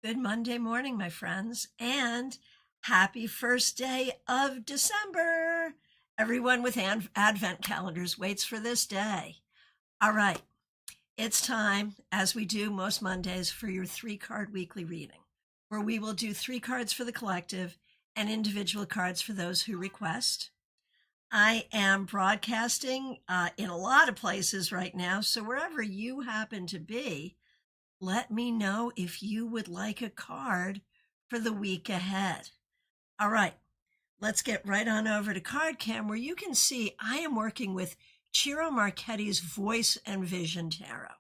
Good Monday morning, my friends, and happy first day of December. Everyone with Advent calendars waits for this day. All right, it's time, as we do most Mondays, for your 3-card weekly reading, where we will do 3 cards for the collective and individual cards for those who request. I am broadcasting in a lot of places right now, so wherever you happen to be, let me know if you would like a card for the week ahead. All right, let's get right on over to CardCam, where you can see I am working with Ciro Marchetti's Voice and Vision Tarot.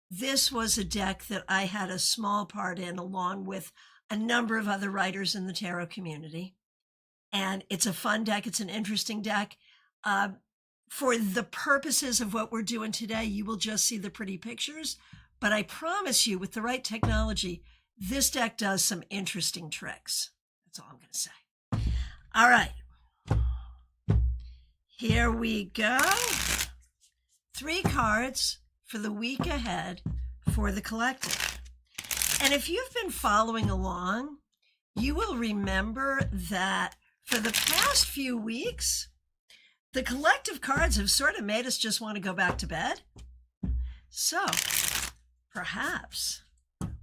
This was a deck that I had a small part in, along with a number of other writers in the tarot community. And it's a fun deck. It's an interesting deck. For the purposes of what we're doing today, you will just see the pretty pictures. But I promise you, with the right technology, this deck does some interesting tricks. That's all I'm going to say. All right. Here we go. 3 cards for the week ahead for the collective. And if you've been following along, you will remember that for the past few weeks, the collective cards have sort of made us just want to go back to bed. So perhaps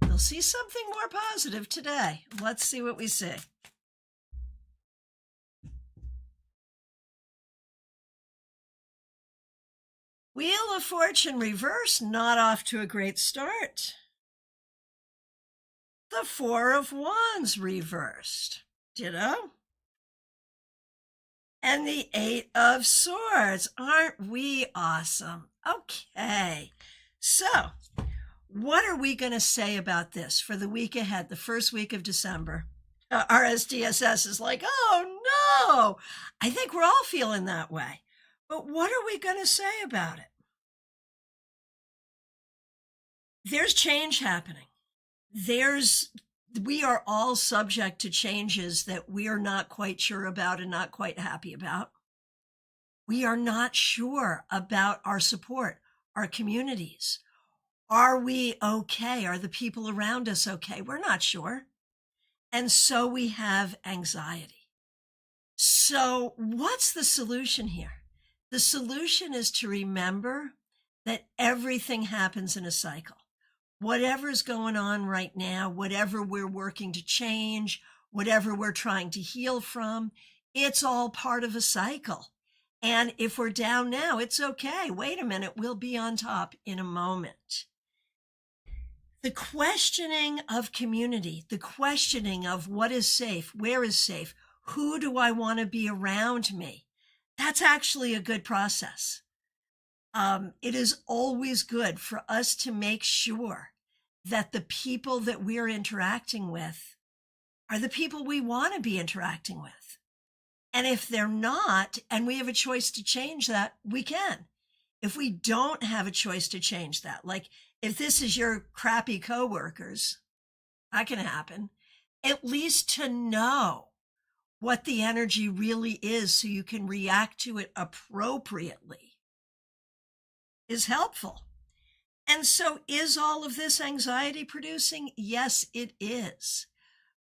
we'll see something more positive today. Let's see what we see. Wheel of Fortune reverse, not off to a great start. The 4 of Wands reversed, ditto. And the 8 of Swords. Aren't we awesome? Okay, so what are we going to say about this for the week ahead, the first week of December? RSDSS is like, oh no, I think we're all feeling that way. But what are we going to say about it? There's change happening. We are all subject to changes that we are not quite sure about and not quite happy about. We are not sure about our support, our communities. Are we okay? Are the people around us okay? We're not sure. And so we have anxiety. So what's the solution here? The solution is to remember that everything happens in a cycle. Whatever's going on right now, whatever we're working to change, whatever we're trying to heal from, it's all part of a cycle. And if we're down now, it's okay. Wait a minute, we'll be on top in a moment. The questioning of community, the questioning of what is safe, where is safe, who do I want to be around me? That's actually a good process. It is always good for us to make sure that the people that we're interacting with are the people we want to be interacting with. And if they're not, and we have a choice to change that, we can. If we don't have a choice to change that, like if this is your crappy coworkers, that can happen, at least to know what the energy really is so you can react to it appropriately is helpful. And so is all of this anxiety producing? Yes, it is.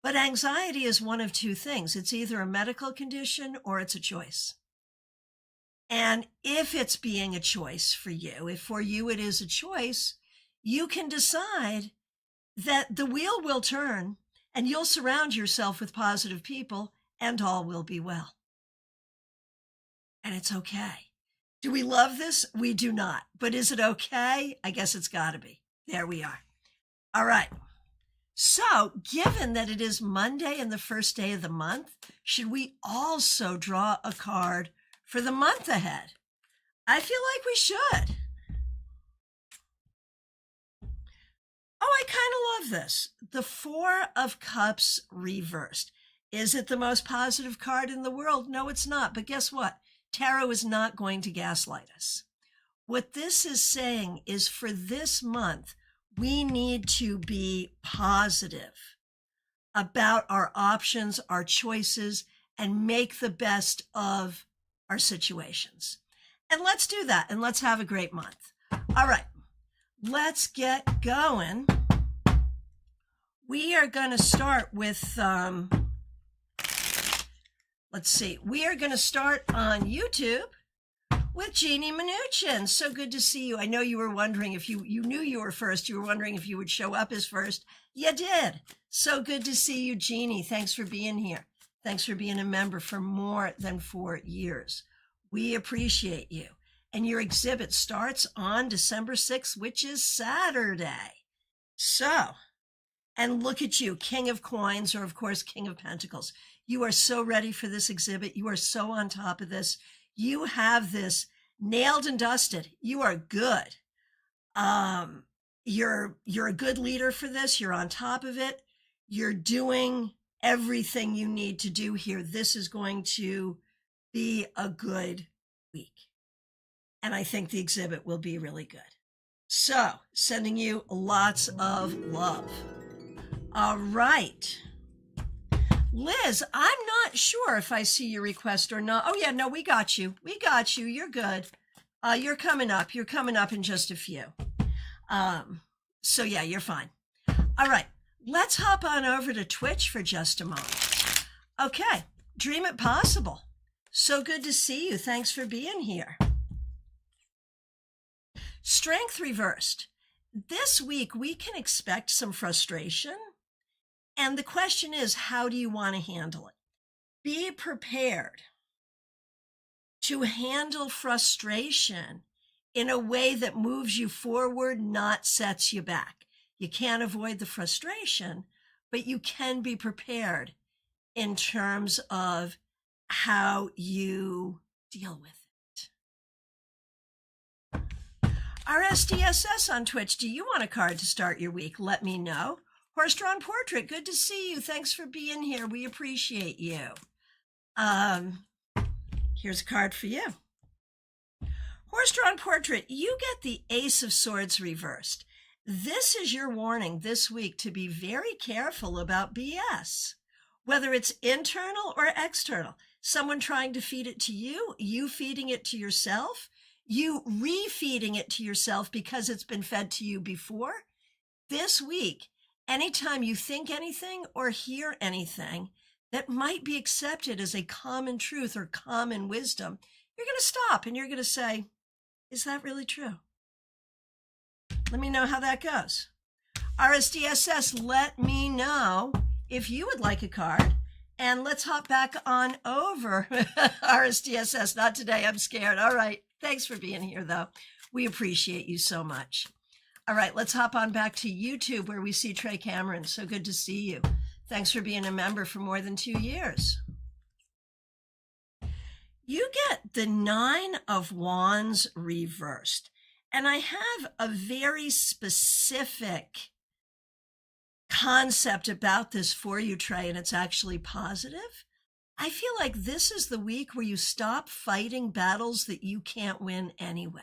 But anxiety is one of 2 things. It's either a medical condition or it's a choice. And if it's being a choice for you, if for you it is a choice, you can decide that the wheel will turn and you'll surround yourself with positive people and all will be well. And it's okay. Do we love this? We do not. But is it okay? I guess it's got to be. There we are. All right. So given that it is Monday and the first day of the month, should we also draw a card for the month ahead? I feel like we should. Oh, I kind of love this. The 4 of Cups reversed. Is it the most positive card in the world? No, it's not. But guess what? Tarot is not going to gaslight us. What this is saying is for this month, we need to be positive about our options, our choices, and make the best of our situations. And let's do that, and let's have a great month. All right, let's get going We are going to start with, let's see, we are going to start on YouTube with Jeannie Mnuchin. So good to see you. I know you were wondering if you knew you were first. You were wondering if you would show up as first. You did. So good to see you, Jeannie. Thanks for being here. Thanks for being a member for more than 4 years. We appreciate you. And your exhibit starts on December 6th, which is Saturday. So, and look at you, King of Coins, or of course, King of Pentacles. You are so ready for this exhibit. You are so on top of this. You have this nailed and dusted. You are good. You're a good leader for this. You're on top of it. You're doing everything you need to do here. This is going to be a good week. And I think the exhibit will be really good. So, sending you lots of love. All right. Liz, I'm not sure if I see your request or not. Oh, yeah, no, we got you. We got you. You're good. You're coming up. You're coming up in just a few. So, yeah, you're fine. All right. Let's hop on over to Twitch for just a moment. Okay. Dream it possible. So good to see you. Thanks for being here. Strength reversed. This week, we can expect some frustration. And the question is, how do you want to handle it? Be prepared to handle frustration in a way that moves you forward, not sets you back. You can't avoid the frustration, but you can be prepared in terms of how you deal with it. RSDSS on Twitch, do you want a card to start your week? Let me know. Horse-drawn portrait, good to see you. Thanks for being here. We appreciate you. Here's a card for you. Horse-drawn portrait, you get the Ace of Swords reversed. This is your warning this week to be very careful about BS, whether it's internal or external. Someone trying to feed it to you, you feeding it to yourself, you refeeding it to yourself because it's been fed to you before. This week, anytime you think anything or hear anything that might be accepted as a common truth or common wisdom, you're going to stop and you're going to say, is that really true? Let me know how that goes. RSDSS, let me know if you would like a card. And let's hop back on over. RSDSS, not today, I'm scared. All right, thanks for being here, though. We appreciate you so much. All right, let's hop on back to YouTube where we see Trey Cameron. So good to see you. Thanks for being a member for more than 2 years. You get the 9 of Wands reversed. And I have a very specific concept about this for you, Trey, and it's actually positive. I feel like this is the week where you stop fighting battles that you can't win anyway.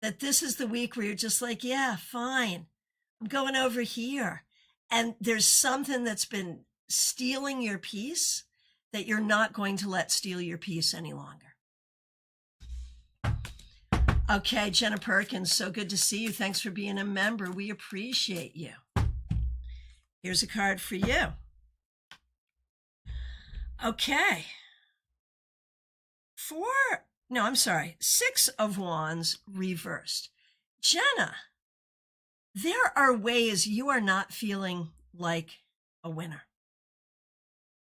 That this is the week where you're just like, yeah, fine, I'm going over here. And there's something that's been stealing your peace that you're not going to let steal your peace any longer. Okay, Jenna Perkins, so good to see you. Thanks for being a member. We appreciate you. Here's a card for you. Okay. 6 of Wands reversed. Jenna, there are ways you are not feeling like a winner.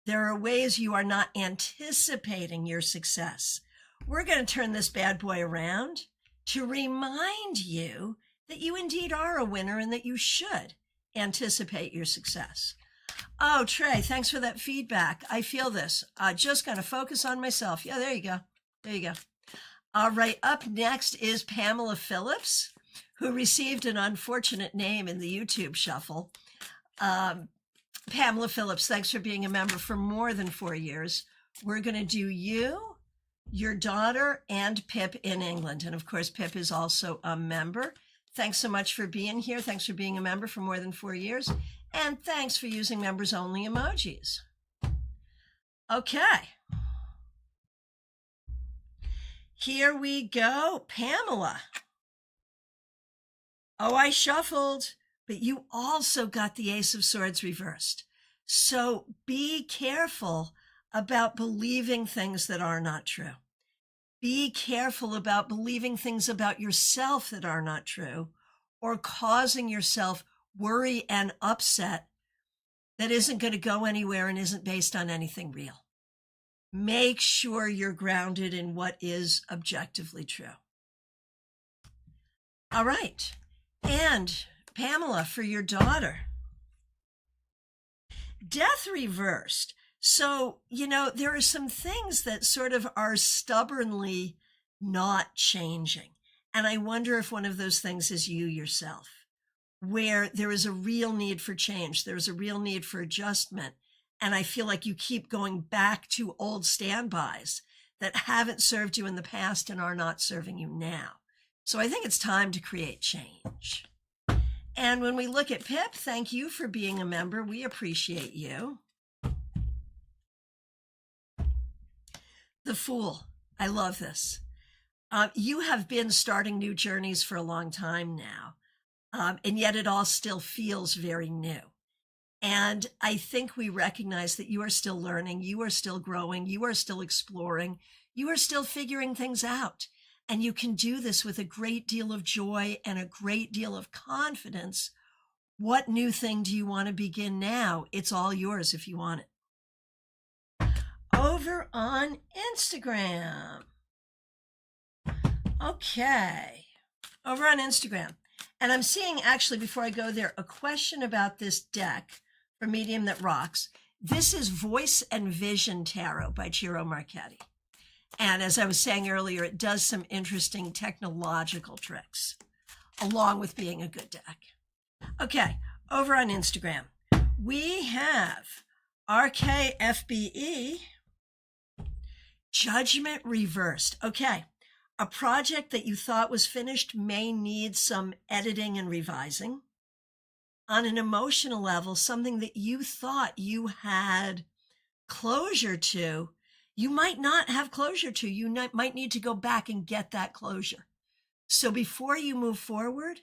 There are ways you are not anticipating your success. We're going to turn this bad boy around to remind you that you indeed are a winner and that you should anticipate your success. Oh, Trey, thanks for that feedback. I feel this. Just going to focus on myself. Yeah, there you go. There you go. All right, up next is Pamela Phillips, who received an unfortunate name in the YouTube shuffle. Pamela Phillips, thanks for being a member for more than 4 years. We're going to do you, your daughter, and Pip in England. And of course, Pip is also a member. Thanks so much for being here. Thanks for being a member for more than 4 years. And thanks for using members only emojis. Okay. Here we go. Pamela. Oh, I shuffled, but you also got the Ace of Swords reversed. So be careful about believing things that are not true. Be careful about believing things about yourself that are not true, or causing yourself worry and upset that isn't going to go anywhere and isn't based on anything real. Make sure you're grounded in what is objectively true. All right. And Pamela, for your daughter, death reversed. So, there are some things that sort of are stubbornly not changing. And I wonder if one of those things is you yourself, where there is a real need for change. There's a real need for adjustment. And I feel like you keep going back to old standbys that haven't served you in the past and are not serving you now. So I think it's time to create change. And when we look at Pip, thank you for being a member. We appreciate you. The Fool. I love this. You have been starting new journeys for a long time now, and yet it all still feels very new. And I think we recognize that you are still learning, you are still growing, you are still exploring, you are still figuring things out. And you can do this with a great deal of joy and a great deal of confidence. What new thing do you want to begin now? It's all yours if you want it. Over on Instagram. Okay. Over on Instagram. And I'm seeing, actually, before I go there, a question about this deck for Medium That Rocks. This is Voice and Vision Tarot by Ciro Marchetti. And as I was saying earlier, it does some interesting technological tricks, along with being a good deck. Okay, over on Instagram, we have RKFBE, Judgment Reversed. Okay, a project that you thought was finished may need some editing and revising. On an emotional level, something that you thought you had closure to, you might not have closure to. You might need to go back and get that closure. So before you move forward,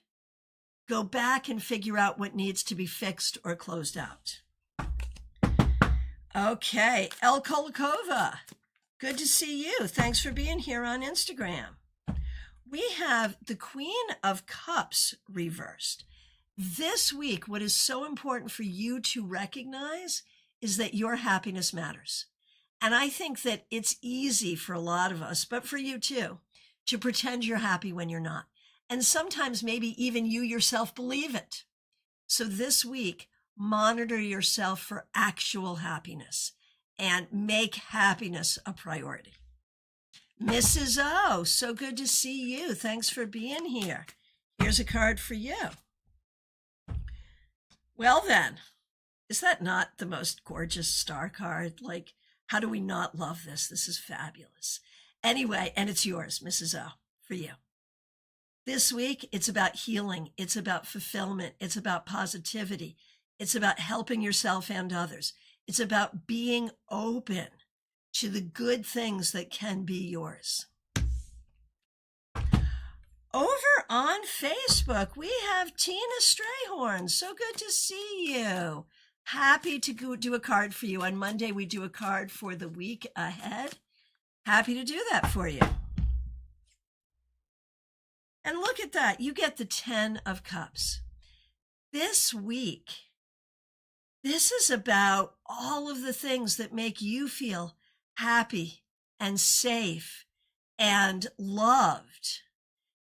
go back and figure out what needs to be fixed or closed out. Okay, El Kolakova, good to see you. Thanks for being here on Instagram. We have the Queen of Cups reversed. This week, what is so important for you to recognize is that your happiness matters. And I think that it's easy for a lot of us, but for you too, to pretend you're happy when you're not. And sometimes maybe even you yourself believe it. So this week, monitor yourself for actual happiness and make happiness a priority. Mrs. O, so good to see you. Thanks for being here. Here's a card for you. Well then, is that not the most gorgeous star card? Like, how do we not love this? This is fabulous. Anyway, and it's yours, Mrs. O, for you. This week, it's about healing. It's about fulfillment. It's about positivity. It's about helping yourself and others. It's about being open to the good things that can be yours. Over on Facebook, we have Tina Strayhorn. So good to see you. Happy to go do a card for you. On Monday, we do a card for the week ahead. Happy to do that for you. And look at that. You get the 10 of Cups. This week, this is about all of the things that make you feel happy and safe and loved.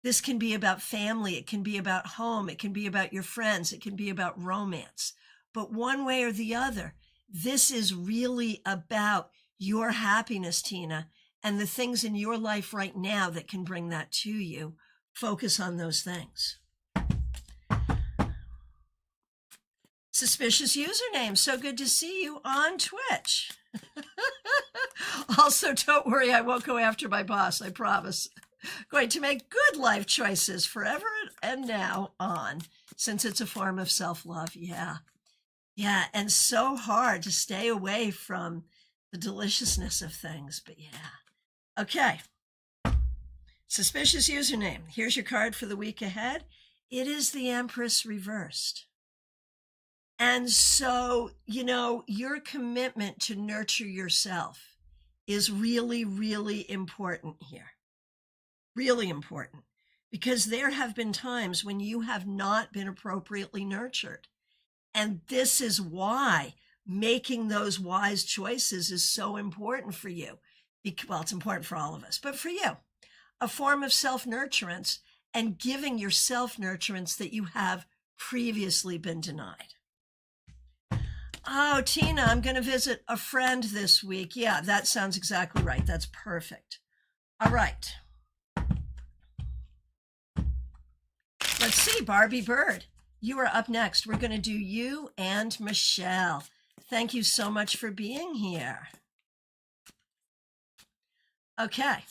This can be about family. It can be about home. It can be about your friends. It can be about romance. But one way or the other, this is really about your happiness, Tina, and the things in your life right now that can bring that to you. Focus on those things. Suspicious username. So good to see you on Twitch. Also, don't worry, I won't go after my boss, I promise. Going to make good life choices forever and now on, since it's a form of self-love. Yeah. Yeah, and so hard to stay away from the deliciousness of things, but yeah. Okay. Suspicious username. Here's your card for the week ahead. It is the Empress reversed. And so, your commitment to nurture yourself is really, really important here. Really important. Because there have been times when you have not been appropriately nurtured. And this is why making those wise choices is so important for you. Well, it's important for all of us, but for you, a form of self-nurturance and giving your self-nurturance that you have previously been denied. Oh, Tina, I'm going to visit a friend this week. Yeah, that sounds exactly right. That's perfect. All right. Let's see, Barbie Bird, you are up next. We're going to do you and Michelle. Thank you so much for being here. Okay.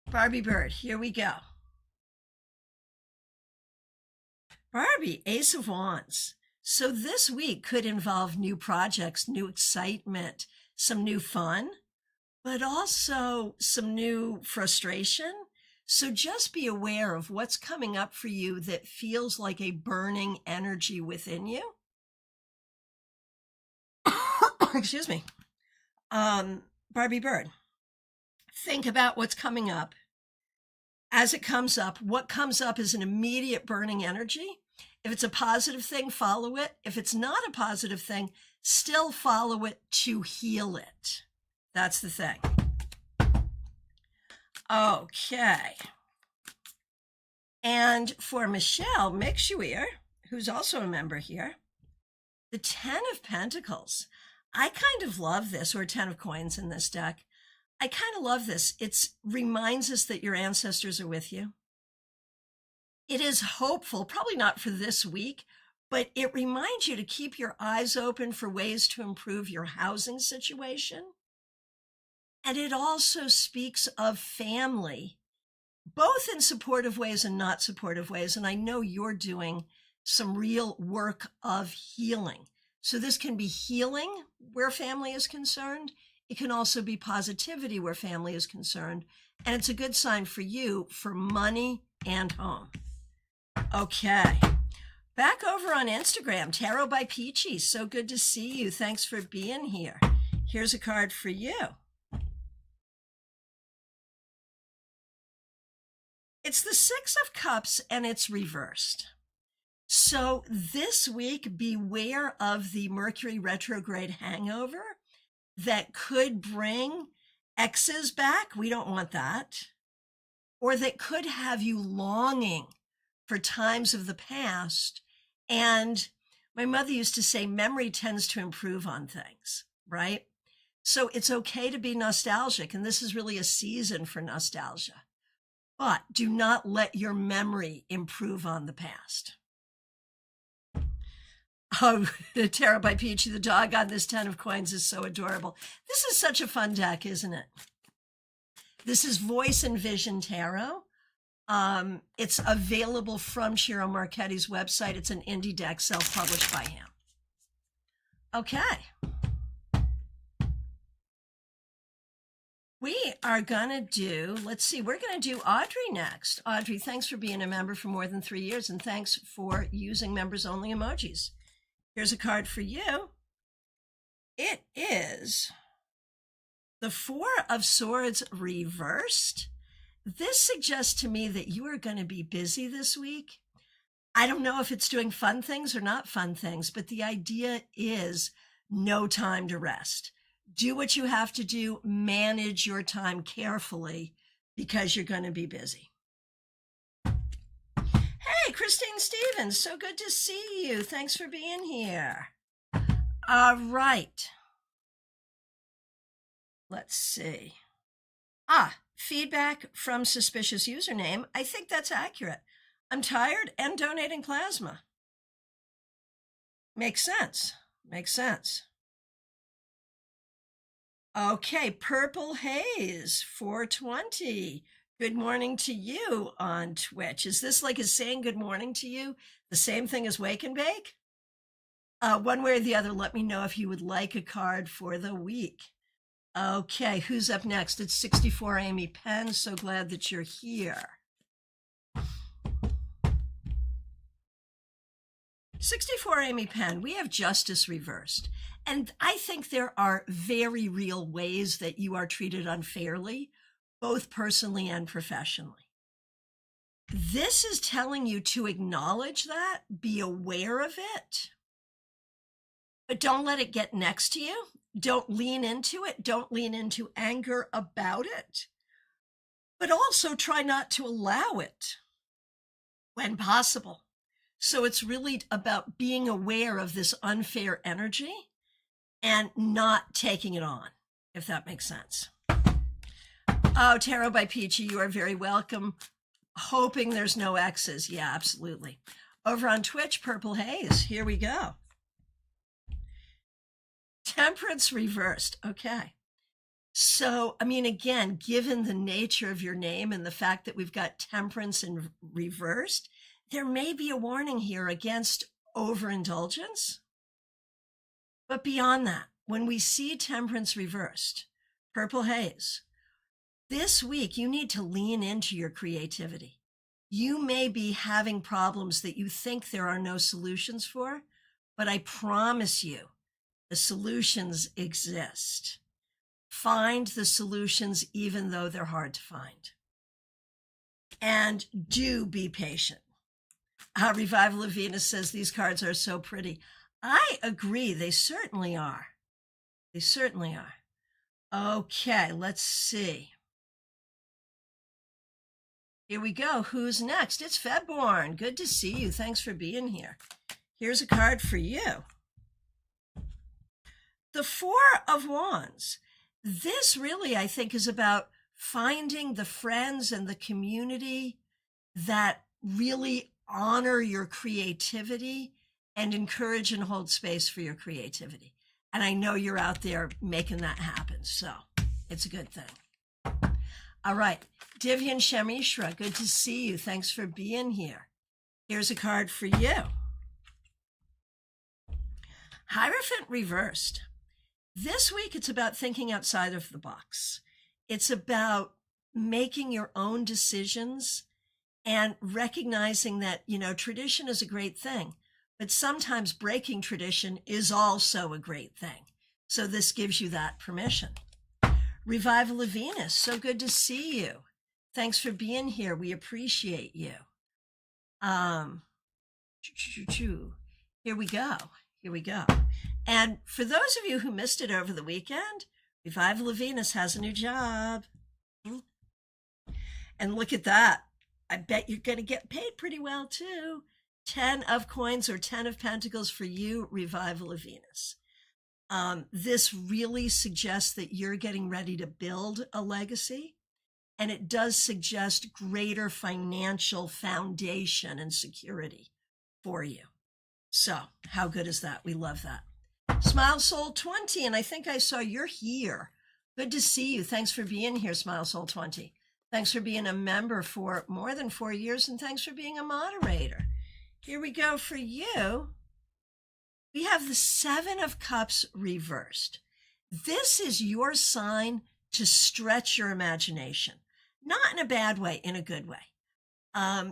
Barbie Bird, here we go. Barbie, Ace of Wands. So this week could involve new projects, new excitement, some new fun, but also some new frustration. So just be aware of what's coming up for you that feels like a burning energy within you. Excuse me. Barbie Bird, think about what's coming up. As it comes up, what comes up is an immediate burning energy. If it's a positive thing, follow it. If it's not a positive thing, still follow it to heal it. That's the thing. Okay. And for Michelle Mixuir, who's also a member here, the 10 of Pentacles. I kind of love this, or 10 of Coins in this deck. I kind of love this. It reminds us that your ancestors are with you. It is hopeful, probably not for this week, but it reminds you to keep your eyes open for ways to improve your housing situation. And it also speaks of family, both in supportive ways and not supportive ways. And I know you're doing some real work of healing. So this can be healing where family is concerned. It can also be positivity where family is concerned. And it's a good sign for you for money and home. Okay. Back over on Instagram, Tarot by Peachy. So good to see you. Thanks for being here. Here's a card for you. It's the Six of Cups and it's reversed. So this week, beware of the Mercury retrograde hangover that could bring exes back. We don't want that. Or that could have you longing for times of the past. And my mother used to say, memory tends to improve on things, right? So it's okay to be nostalgic. And this is really a season for nostalgia. But do not let your memory improve on the past. Oh, Tarot by Peachy, the dog on this 10 of Coins is so adorable. This is such a fun deck, isn't it? This is Voice and Vision Tarot. It's available from Shiro Marchetti's website. It's an indie deck self-published by him. Okay. We are going to do, let's see, we're going to do Audrey next. Audrey, thanks for being a member for more than 3 years, and thanks for using members-only emojis. Here's a card for you. It is the Four of Swords reversed. This suggests to me that you are going to be busy this week. I don't know if it's doing fun things or not fun things, but the idea is no time to rest. Do what you have to do, manage your time carefully because you're going to be busy. Hey, Christine Stevens, so good to see you. Thanks for being here. All right. Let's see. Feedback from suspicious username. I think that's accurate. I'm tired and donating plasma. Makes sense. Makes sense. Okay, Purple Haze 420. Good morning to you on Twitch. Is this like is saying good morning to you the same thing as Wake and Bake? One way or the other, let me know if you would like a card for the week. Okay, who's up next? It's 64 Amy Penn. So glad that you're here. 64 Amy Penn, we have justice reversed. And I think there are very real ways that you are treated unfairly, both personally and professionally. This is telling you to acknowledge that, be aware of it, but don't let it get next to you. Don't lean into it. Don't lean into anger about it, but also try not to allow it when possible. So it's really about being aware of this unfair energy and not taking it on, if that makes sense. Oh, Tarot by Peachy, you are very welcome. Hoping there's no X's. Yeah, absolutely. Over on Twitch, Purple Haze. Here we go. Temperance reversed. Okay. So, I mean, again, given the nature of your name and the fact that we've got temperance in reversed, there may be a warning here against overindulgence. But beyond that, when we see temperance reversed, Purple Haze, this week you need to lean into your creativity. You may be having problems that you think there are no solutions for, but I promise you, the solutions exist. Find the solutions even though they're hard to find. And do be patient. Revival of Venus says these cards are so pretty. I agree. They certainly are. They certainly are. Okay, let's see. Here we go. Who's next? It's Febborn. Good to see you. Thanks for being here. Here's a card for you. The Four of Wands. This really, I think, is about finding the friends and the community that really honor your creativity and encourage and hold space for your creativity. And I know you're out there making that happen, so it's a good thing. All right, Divyan Shamishra, good to see you. Thanks for being here. Here's a card for you. Hierophant reversed. This week, it's about thinking outside of the box. It's about making your own decisions and recognizing that, tradition is a great thing, but sometimes breaking tradition is also a great thing. So this gives you that permission. Revival of Venus, so good to see you. Thanks for being here. We appreciate you. Here we go. Here we go. And for those of you who missed it over the weekend, Revival of Venus has a new job. And look at that. I bet you're going to get paid pretty well too. 10 of coins or 10 of pentacles for you, Revival of Venus. This really suggests that you're getting ready to build a legacy. And it does suggest greater financial foundation and security for you. So how good is that? We love that. Smile Soul 20, and I think I saw you're here. Good to see you. Thanks for being here, Smile Soul 20. Thanks for being a member for more than 4 years, and thanks for being a moderator. Here we go for you. We have the Seven of Cups reversed. This is your sign to stretch your imagination. Not in a bad way, in a good way.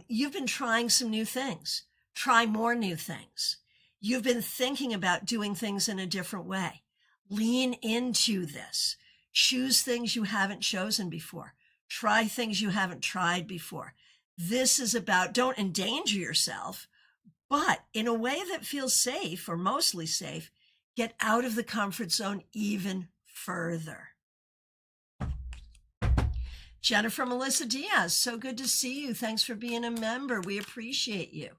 You've been trying some new things. Try more new things. You've been thinking about doing things in a different way. Lean into this. Choose things you haven't chosen before. Try things you haven't tried before. This is about, don't endanger yourself, but in a way that feels safe or mostly safe, get out of the comfort zone even further. Jennifer Melissa Diaz, so good to see you. Thanks for being a member. We appreciate you.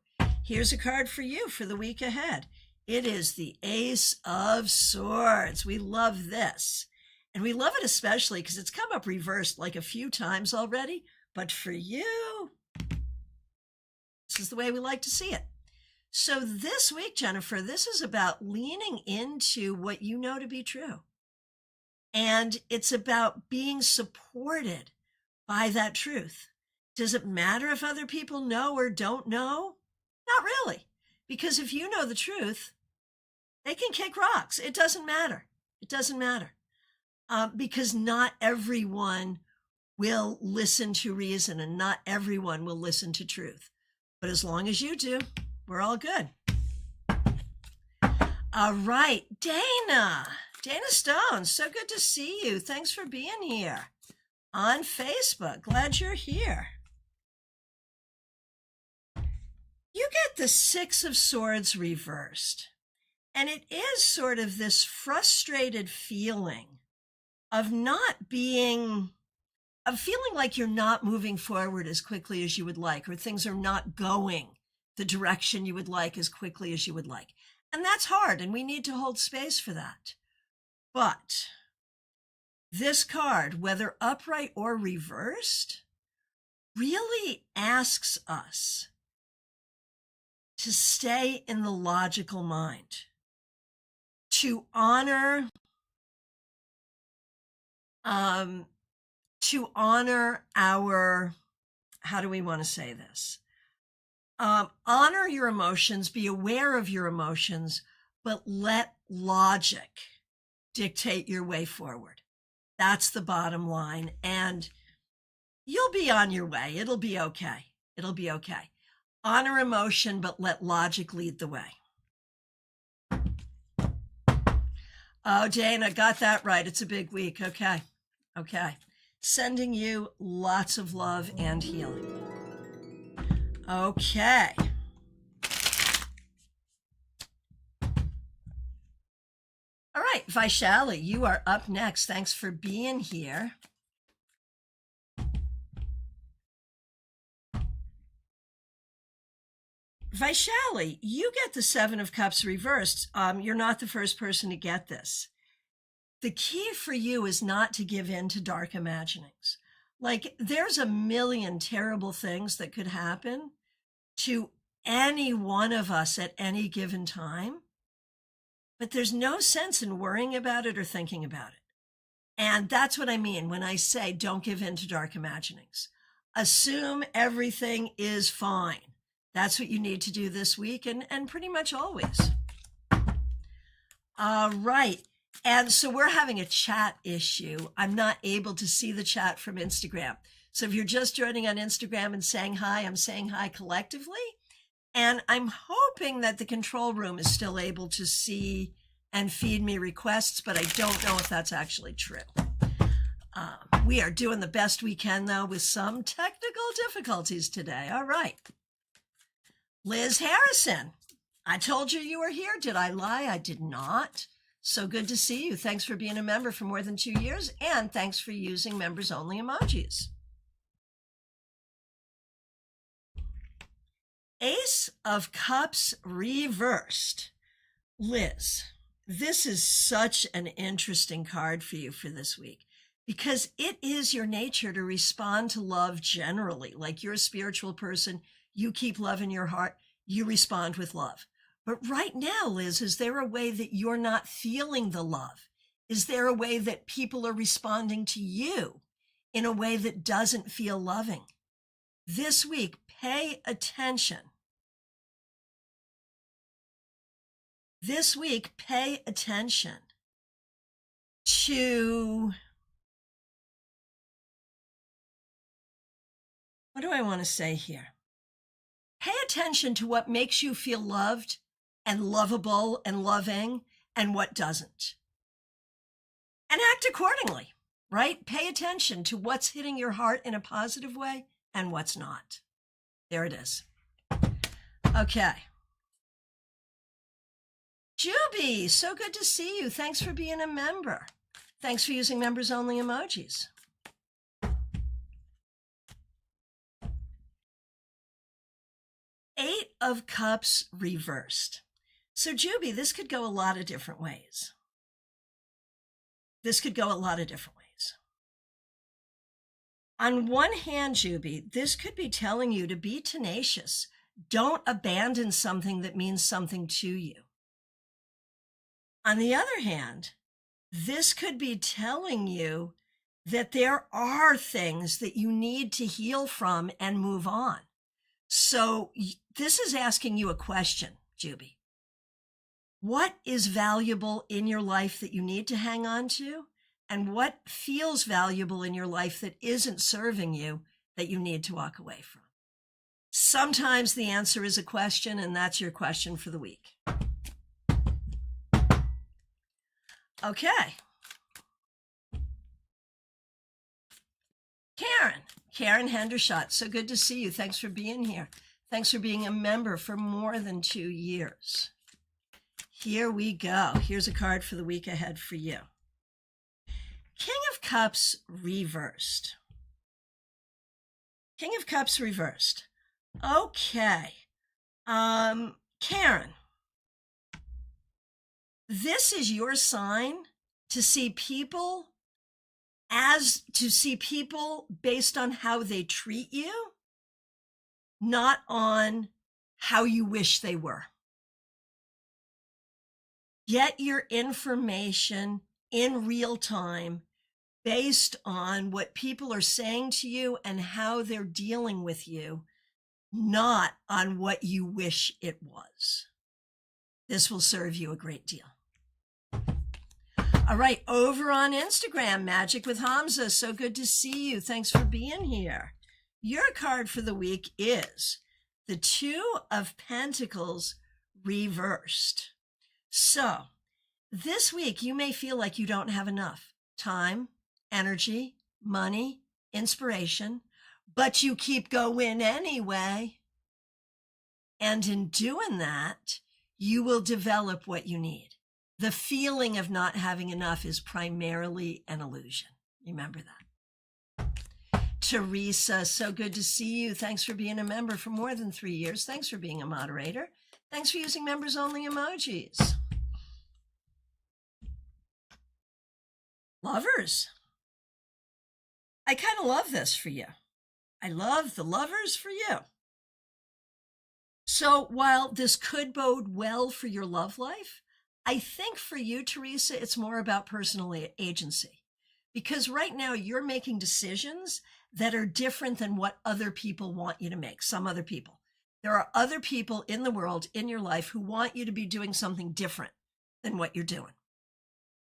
Here's a card for you for the week ahead. It is the Ace of Swords. We love this. And we love it especially because it's come up reversed like a few times already. But for you, this is the way we like to see it. So this week, Jennifer, this is about leaning into what you know to be true. And it's about being supported by that truth. Does it matter if other people know or don't know? Not really. Because if you know the truth, they can kick rocks. It doesn't matter. It doesn't matter. Because not everyone will listen to reason and not everyone will listen to truth. But as long as you do, we're all good. All right, Dana Stone, so good to see you. Thanks for being here on Facebook. Glad you're here. You get the Six of Swords reversed, and it is sort of this frustrated feeling of feeling like you're not moving forward as quickly as you would like, or things are not going the direction you would like as quickly as you would like. And that's hard, and we need to hold space for that. But this card, whether upright or reversed, really asks us to stay in the logical mind, to honor our, how do we want to say this? Honor your emotions, be aware of your emotions, but let logic dictate your way forward. That's the bottom line. And you'll be on your way. It'll be okay. It'll be okay. Honor emotion, but let logic lead the way. Oh, Dana, got that right. It's a big week. Okay. Okay. Sending you lots of love and healing. Okay. All right, Vaishali, you are up next. Thanks for being here. Vaishali, you get the Seven of Cups reversed. You're not the first person to get this. The key for you is not to give in to dark imaginings. Like, there's a million terrible things that could happen to any one of us at any given time, but there's no sense in worrying about it or thinking about it. And that's what I mean when I say don't give in to dark imaginings. Assume everything is fine. That's what you need to do this week and pretty much always. All right. And so we're having a chat issue. I'm not able to see the chat from Instagram. So if you're just joining on Instagram and saying hi, I'm saying hi collectively. And I'm hoping that the control room is still able to see and feed me requests, but I don't know if that's actually true. We are doing the best we can, though, with some technical difficulties today. All right. Liz Harrison, I told you were here. Did I lie? I did not. So good to see you. Thanks for being a member for more than 2 years, and thanks for using members-only emojis. Ace of Cups reversed. Liz, this is such an interesting card for you for this week because it is your nature to respond to love generally. Like, you're a spiritual person, you keep love in your heart, you respond with love. But right now, Liz, is there a way that you're not feeling the love? Is there a way that people are responding to you in a way that doesn't feel loving? This week, pay attention. This week, pay attention to, what do I want to say here? Pay attention to what makes you feel loved and lovable and loving and what doesn't. And act accordingly, right? Pay attention to what's hitting your heart in a positive way and what's not. There it is. Okay. Juby, so good to see you. Thanks for being a member. Thanks for using members only emojis. Eight of Cups reversed. So Juby, this could go a lot of different ways. This could go a lot of different ways. On one hand, Juby, this could be telling you to be tenacious. Don't abandon something that means something to you. On the other hand, this could be telling you that there are things that you need to heal from and move on. So this is asking you a question, Juby. What is valuable in your life that you need to hang on to? And what feels valuable in your life that isn't serving you that you need to walk away from? Sometimes the answer is a question, and that's your question for the week. Okay. Karen Hendershot, so good to see you. Thanks for being here. Thanks for being a member for more than 2 years. Here we go. Here's a card for the week ahead for you. King of Cups reversed. King of Cups reversed. Okay. Karen, this is your sign to see people based on how they treat you, not on how you wish they were. Get your information in real time based on what people are saying to you and how they're dealing with you, not on what you wish it was. This will serve you a great deal. All right, over on Instagram, Magic with Hamza, so good to see you. Thanks for being here. Your card for the week is the Two of Pentacles reversed. So this week, you may feel like you don't have enough time, energy, money, inspiration, but you keep going anyway. And in doing that, you will develop what you need. The feeling of not having enough is primarily an illusion. Remember that. Teresa, so good to see you. Thanks for being a member for more than 3 years. Thanks for being a moderator. Thanks for using members only emojis. Lovers. I kind of love this for you. I love the lovers for you. So while this could bode well for your love life, I think for you, Teresa, it's more about personal agency. Because right now you're making decisions that are different than what other people want you to make, some other people. There are other people in the world, in your life, who want you to be doing something different than what you're doing.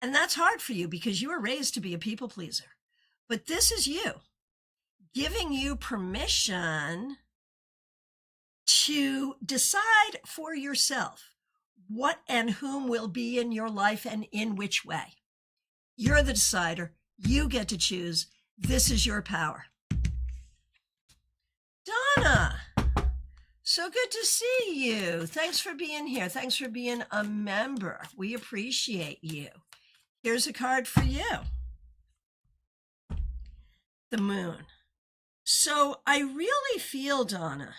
And that's hard for you because you were raised to be a people pleaser. But this is you giving you permission to decide for yourself what and whom will be in your life and in which way. You're the decider. You get to choose. This is your power. Donna, so good to see you. Thanks for being here. Thanks for being a member. We appreciate you. Here's a card for you. The Moon. So I really feel, Donna,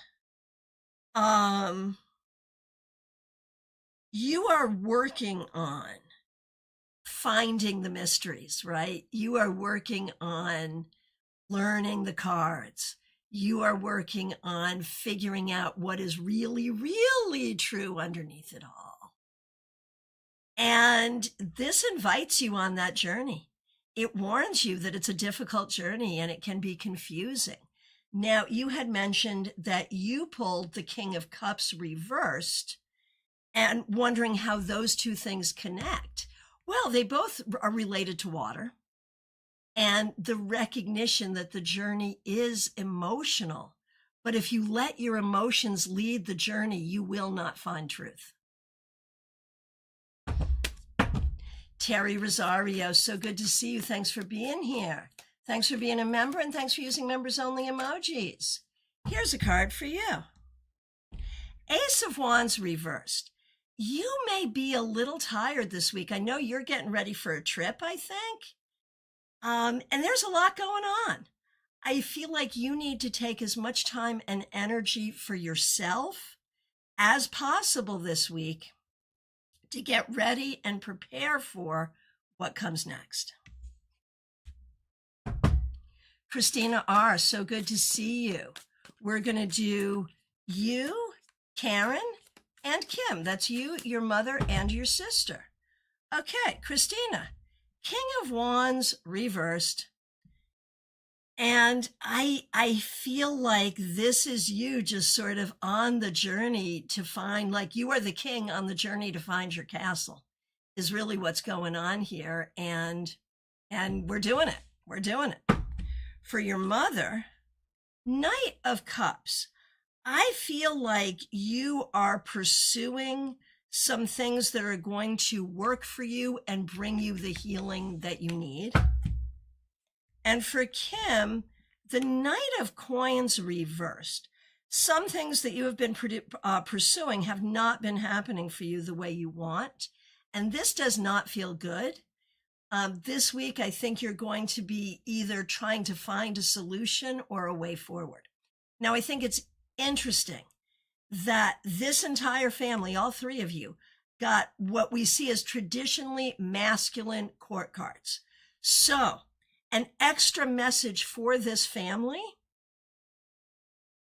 you are working on finding the mysteries, right? You are working on learning the cards. You are working on figuring out what is really, really true underneath it all. And this invites you on that journey. It warns you that it's a difficult journey and it can be confusing. Now, you had mentioned that you pulled the King of Cups reversed and wondering how those two things connect. Well, they both are related to water and the recognition that the journey is emotional. But if you let your emotions lead the journey, you will not find truth. Terry Rosario, so good to see you. Thanks for being here. Thanks for being a member, and thanks for using members only emojis. Here's a card for you. Ace of Wands reversed. You may be a little tired this week. I know you're getting ready for a trip, I think. And there's a lot going on. I feel like you need to take as much time and energy for yourself as possible this week to get ready and prepare for what comes next. Christina R., so good to see you. We're going to do you, Karen, and Kim. That's you, your mother, and your sister. Okay, Christina, King of Wands reversed. And I feel like this is you just sort of on the journey to find, like you are the king on the journey to find your castle is really what's going on here. And we're doing it. We're doing it. For your mother, Knight of Cups. I feel like you are pursuing some things that are going to work for you and bring you the healing that you need. And for Kim, the Knight of Coins reversed. Some things that you have been pursuing have not been happening for you the way you want. And this does not feel good. This week, I think you're going to be either trying to find a solution or a way forward. Now, I think it's interesting that this entire family, all three of you, got what we see as traditionally masculine court cards. So, an extra message for this family: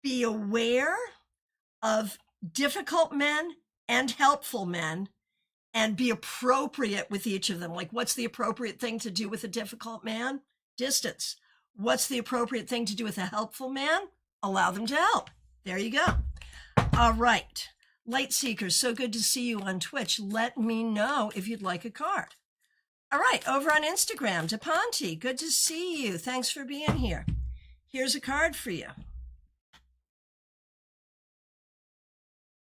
be aware of difficult men and helpful men, and be appropriate with each of them. Like, what's the appropriate thing to do with a difficult man? Distance. What's the appropriate thing to do with a helpful man? Allow them to help. There you go. All right. Light Seekers, so good to see you on Twitch. Let me know if you'd like a card. All right, over on Instagram, DePonte, good to see you. Thanks for being here. Here's a card for you.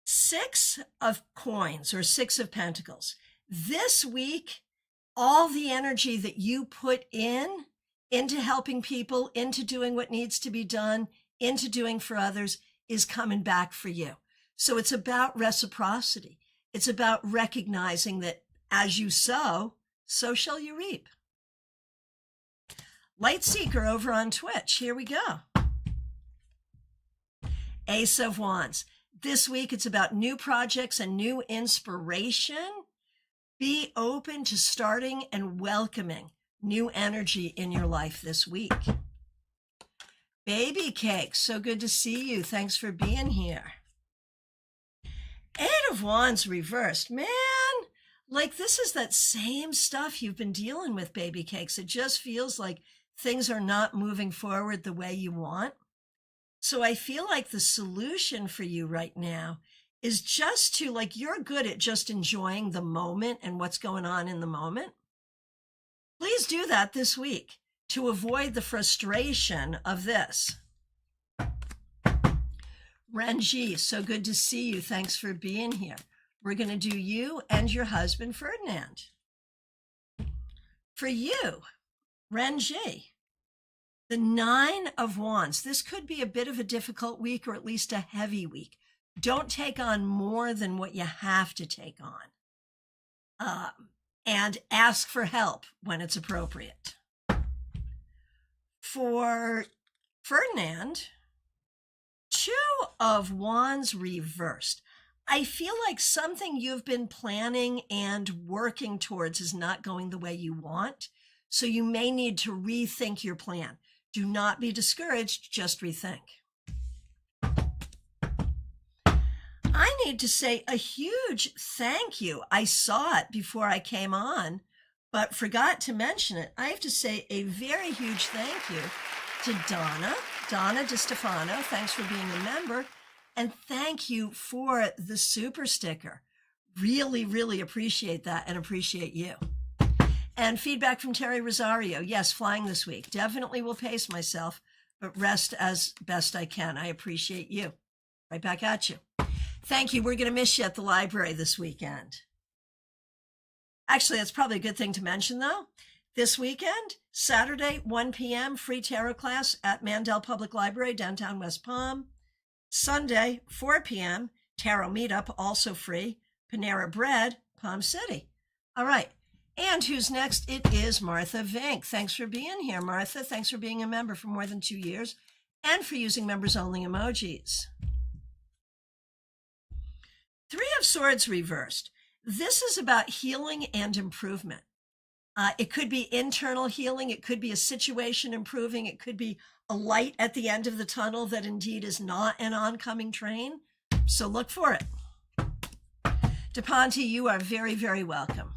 6 of Coins, or 6 of Pentacles. This week, all the energy that you put into helping people, into doing what needs to be done, into doing for others, is coming back for you. So it's about reciprocity. It's about recognizing that as you sow, so shall you reap. Light Seeker over on Twitch. Here we go. Ace of Wands. This week, it's about new projects and new inspiration. Be open to starting and welcoming new energy in your life this week. Baby Cake, so good to see you. Thanks for being here. 8 of Wands reversed. Man, like, this is that same stuff you've been dealing with, Baby Cakes. It just feels like things are not moving forward the way you want. So I feel like the solution for you right now is just to, like, you're good at just enjoying the moment and what's going on in the moment. Please do that this week to avoid the frustration of this. Renji, so good to see you. Thanks for being here. We're going to do you and your husband, Ferdinand. For you, Renji, the 9 of Wands. This could be a bit of a difficult week, or at least a heavy week. Don't take on more than what you have to take on. And ask for help when it's appropriate. For Ferdinand, 2 of Wands reversed. I feel like something you've been planning and working towards is not going the way you want. So you may need to rethink your plan. Do not be discouraged, just rethink. I need to say a huge thank you. I saw it before I came on, but forgot to mention it. I have to say a very huge thank you to Donna DiStefano. Thanks for being a member. And thank you for the super sticker. Really, really appreciate that and appreciate you. And feedback from Terry Rosario. Yes, flying this week. Definitely will pace myself, but rest as best I can. I appreciate you. Right back at you. Thank you. We're going to miss you at the library this weekend. Actually, that's probably a good thing to mention, though. This weekend, Saturday, 1 p.m., free tarot class at Mandel Public Library, downtown West Palm. Sunday, 4 p.m., tarot meetup, also free, Panera Bread, Palm City. All right. And who's next? It is Martha Vink. Thanks for being here, Martha. Thanks for being a member for more than 2 years and for using members-only emojis. 3 of Swords reversed. This is about healing and improvement. It could be internal healing. It could be a situation improving. It could be a light at the end of the tunnel that indeed is not an oncoming train. So look for it. DePonte, you are very, very welcome.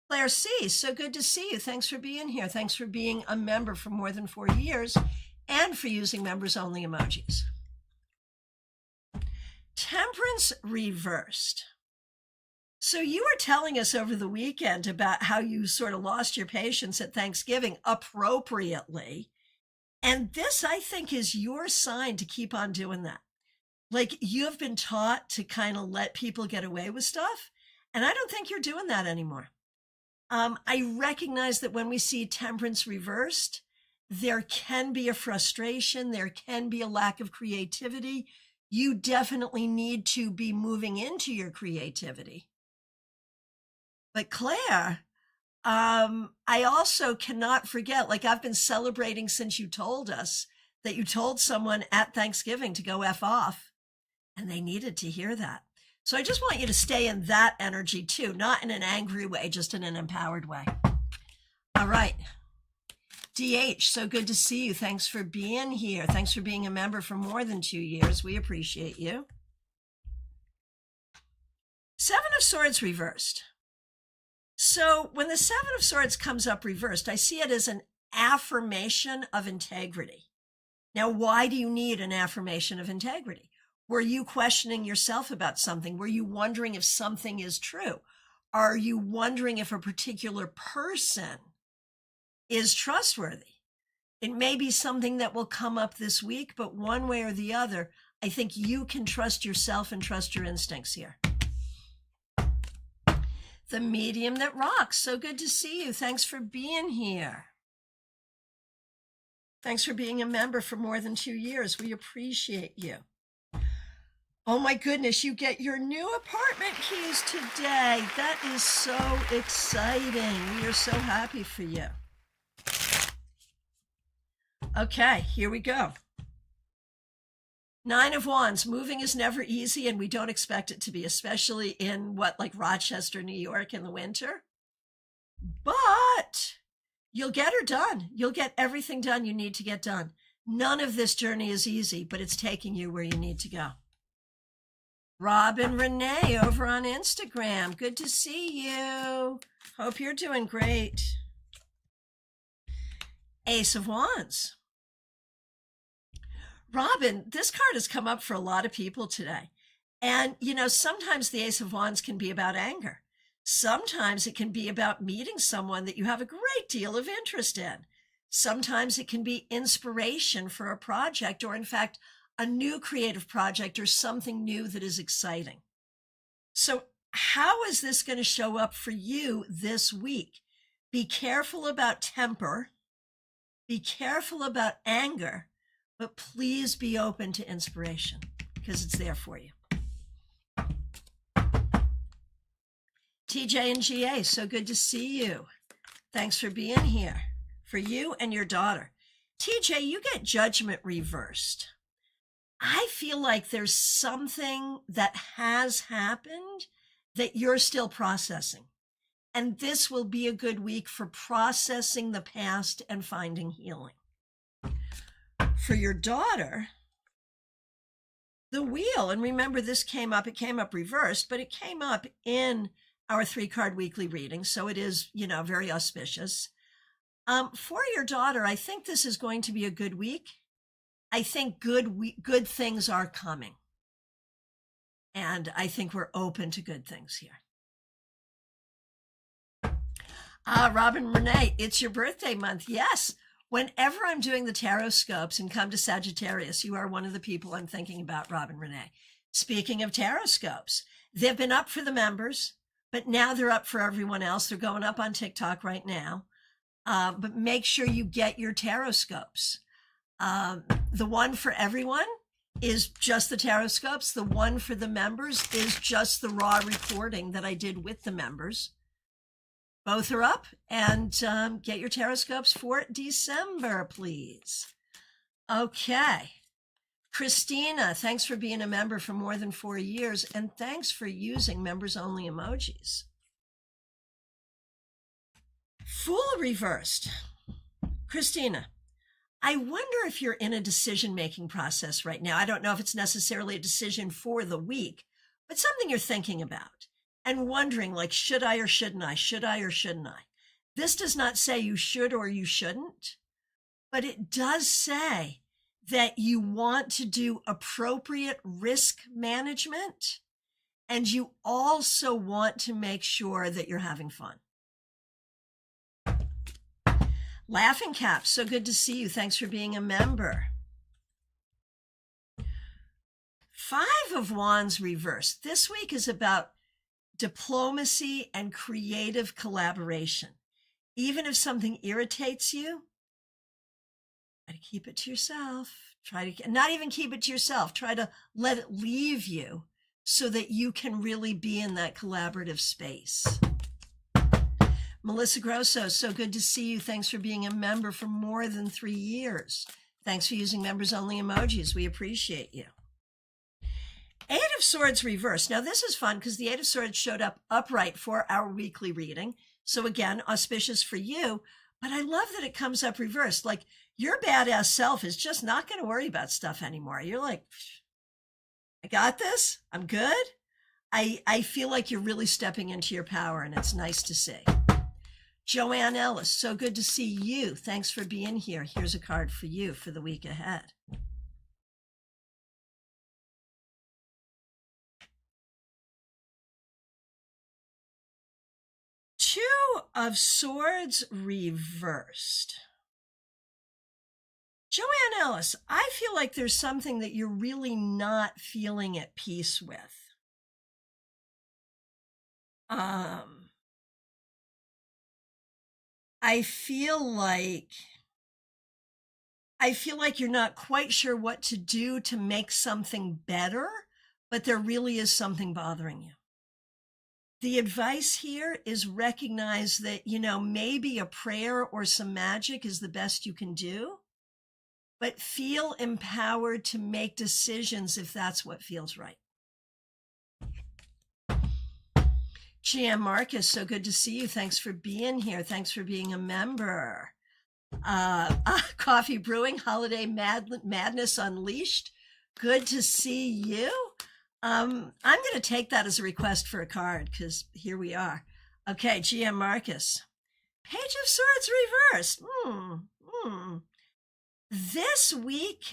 Claire C., so good to see you. Thanks for being here. Thanks for being a member for more than 4 years and for using members-only emojis. Temperance reversed. So you were telling us over the weekend about how you sort of lost your patience at Thanksgiving appropriately. And this, I think, is your sign to keep on doing that. Like, you've been taught to kind of let people get away with stuff, and I don't think you're doing that anymore. I recognize that when we see temperance reversed, there can be a frustration, there can be a lack of creativity. You definitely need to be moving into your creativity. But Claire, I also cannot forget, like, I've been celebrating since you told us that you told someone at Thanksgiving to go F off, and they needed to hear that. So I just want you to stay in that energy too, not in an angry way, just in an empowered way. All right. DH, so good to see you. Thanks for being here. Thanks for being a member for more than 2 years. We appreciate you. Seven of Swords reversed. So when the Seven of Swords comes up reversed, I see it as an affirmation of integrity. Now, why do you need an affirmation of integrity? Were you questioning yourself about something? Were you wondering if something is true? Are you wondering if a particular person is trustworthy? It may be something that will come up this week, but one way or the other, I think you can trust yourself and trust your instincts here. The Medium that rocks. So good to see you. Thanks for being here. Thanks for being a member for more than 2 years. We appreciate you. Oh my goodness, you get your new apartment keys today. That is so exciting. We are so happy for you. Okay, here we go. Nine of Wands. Moving is never easy, and we don't expect it to be, especially in like Rochester, New York in the winter. But you'll get her done. You'll get everything done you need to get done. None of this journey is easy, but it's taking you where you need to go. Robin Renee over on Instagram. Good to see you. Hope you're doing great. Ace of Wands. Robin, this card has come up for a lot of people today. And, you know, sometimes the Ace of Wands can be about anger. Sometimes it can be about meeting someone that you have a great deal of interest in. Sometimes it can be inspiration for a project, or in fact, a new creative project or something new that is exciting. So how is this going to show up for you this week? Be careful about temper. Be careful about anger, but please be open to inspiration because it's there for you. TJ and GA, so good to see you. Thanks for being here. For you and your daughter. TJ, you get Judgment reversed. I feel like there's something that has happened that you're still processing. And this will be a good week for processing the past and finding healing. For your daughter, the Wheel, and remember this came up, it came up reversed, but it came up in our 3-card weekly reading. So it is, you know, very auspicious. For your daughter, I think this is going to be a good week. I think good things are coming. And I think we're open to good things here. Robin Renee, it's your birthday month. Yes. Whenever I'm doing the tarot scopes and come to Sagittarius, you are one of the people I'm thinking about, Robin Renee. Speaking of tarot scopes, they've been up for the members, but now they're up for everyone else. They're going up on TikTok right now. But make sure you get your tarot scopes. The one for everyone is just the tarot scopes. The one for the members is just the raw recording that I did with the members. Both are up, and get your tarot scopes for December, please. Okay. Christina, thanks for being a member for more than 4 years, and thanks for using members-only emojis. Fool reversed. Christina, I wonder if you're in a decision-making process right now. I don't know if it's necessarily a decision for the week, but something you're thinking about and wondering, like, should I or shouldn't I? Should I or shouldn't I? This does not say you should or you shouldn't, but it does say that you want to do appropriate risk management, and you also want to make sure that you're having fun. Laughing Cap, so good to see you. Thanks for being a member. Five of Wands reversed. This week is about diplomacy and creative collaboration. Even if something irritates you, try to keep it to yourself. Try to not even keep it to yourself. Try to let it leave you so that you can really be in that collaborative space. Melissa Grosso, so good to see you. Thanks for being a member for more than 3 years. Thanks for using members only emojis. We appreciate you. Eight of Swords reversed. Now this is fun because the Eight of Swords showed up upright for our weekly reading. So again, auspicious for you, but I love that it comes up reversed. Like your badass self is just not going to worry about stuff anymore. You're like, I got this. I'm good. I feel like you're really stepping into your power, and it's nice to see. Joanne Ellis, so good to see you. Thanks for being here. Here's a card for you for the week ahead. Two of Swords reversed. Joanne Ellis, I feel like there's something that you're really not feeling at peace with. I feel like you're not quite sure what to do to make something better, but there really is something bothering you. The advice here is recognize that, maybe a prayer or some magic is the best you can do, but feel empowered to make decisions if that's what feels right. GM Marcus, so good to see you. Thanks for being here. Thanks for being a member. Coffee Brewing, Holiday Madness Unleashed. Good to see you. I'm going to take that as a request for a card because here we are. Okay, GM Marcus. Page of Swords reversed. This week,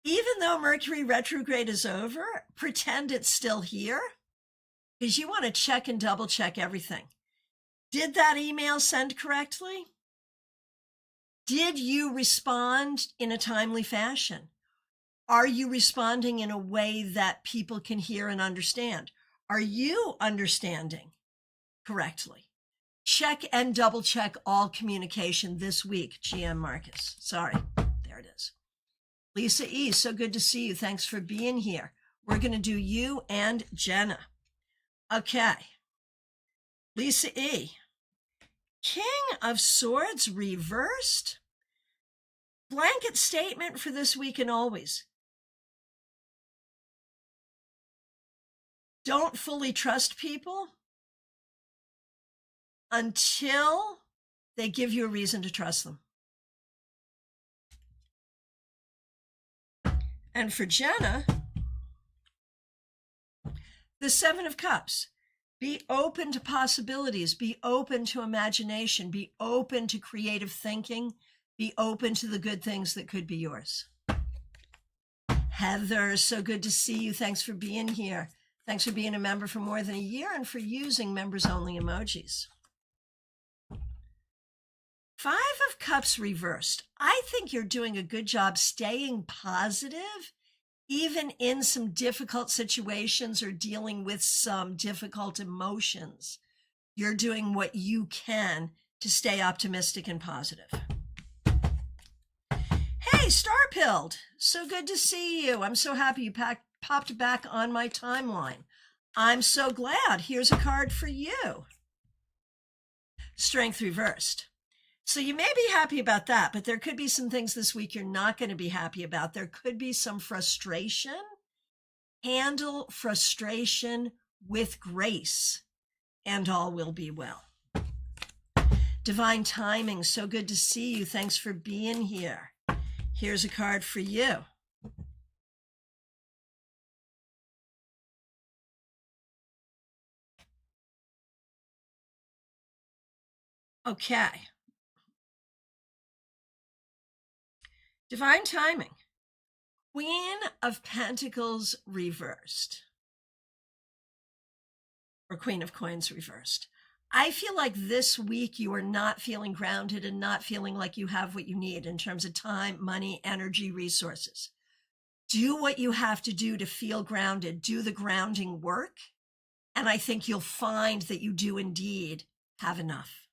even though Mercury retrograde is over, pretend it's still here because you want to check and double check everything. Did that email send correctly? Did you respond in a timely fashion? Are you responding in a way that people can hear and understand? Are you understanding correctly? Check and double check all communication this week, GM Marcus. Sorry, there it is. Lisa E., so good to see you. Thanks for being here. We're going to do you and Jenna. Okay. Lisa E., King of Swords reversed. Blanket statement for this week and always. Don't fully trust people until they give you a reason to trust them. And for Jenna, the Seven of Cups. Be open to possibilities. Be open to imagination. Be open to creative thinking. Be open to the good things that could be yours. Heather, so good to see you. Thanks for being here. Thanks for being a member for more than a year and for using members only emojis. Five of Cups reversed. I think you're doing a good job staying positive, even in some difficult situations or dealing with some difficult emotions. You're doing what you can to stay optimistic and positive. Hey, Starpilled, so good to see you. I'm so happy you popped back on my timeline. I'm so glad. Here's a card for you. Strength reversed. So you may be happy about that, but there could be some things this week you're not going to be happy about. There could be some frustration. Handle frustration with grace, and all will be well. Divine Timing, so good to see you. Thanks for being here. Here's a card for you. Okay. Divine Timing. Queen of Pentacles reversed. Or Queen of Coins reversed. I feel like this week you are not feeling grounded and not feeling like you have what you need in terms of time, money, energy, resources. Do what you have to do to feel grounded. Do the grounding work. And I think you'll find that you do indeed have enough.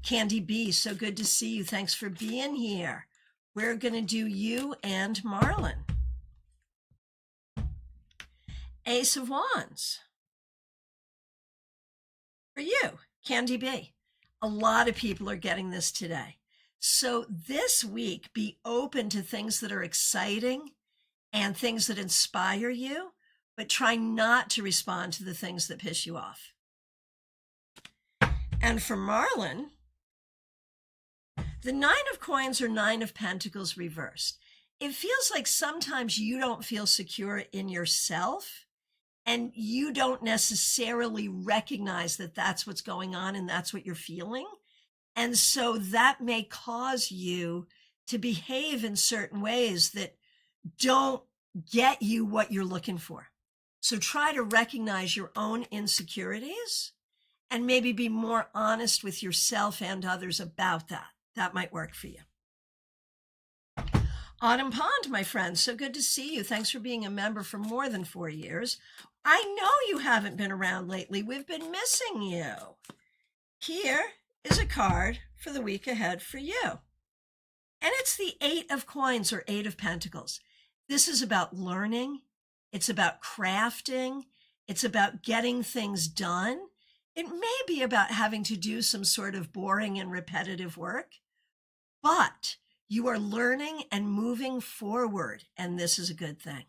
Candy B, so good to see you. Thanks for being here. We're going to do you and Marlon. Ace of Wands. For you, Candy B. A lot of people are getting this today. So this week, be open to things that are exciting and things that inspire you, but try not to respond to the things that piss you off. And for Marlon, the 9 of Coins or 9 of Pentacles reversed. It feels like sometimes you don't feel secure in yourself and you don't necessarily recognize that that's what's going on and that's what you're feeling. And so that may cause you to behave in certain ways that don't get you what you're looking for. So try to recognize your own insecurities and maybe be more honest with yourself and others about that. That might work for you. Autumn Pond, my friend, so good to see you. Thanks for being a member for more than 4 years. I know you haven't been around lately. We've been missing you. Here is a card for the week ahead for you. And it's the 8 of Coins or 8 of Pentacles. This is about learning. It's about crafting. It's about getting things done. It may be about having to do some sort of boring and repetitive work, but you are learning and moving forward, and this is a good thing.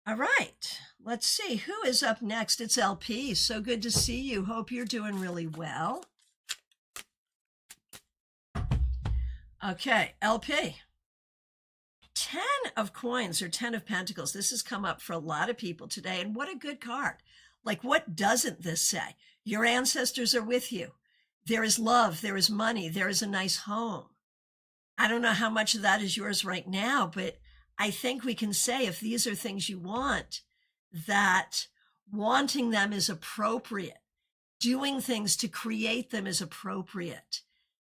All right, let's see who is up next. It's LP. So good to see you. Hope you're doing really well. Okay, LP. 10 of Coins or 10 of Pentacles. This has come up for a lot of people today. And what a good card. Like, what doesn't this say? Your ancestors are with you. There is love. There is money. There is a nice home. I don't know how much of that is yours right now, but I think we can say if these are things you want, that wanting them is appropriate. Doing things to create them is appropriate.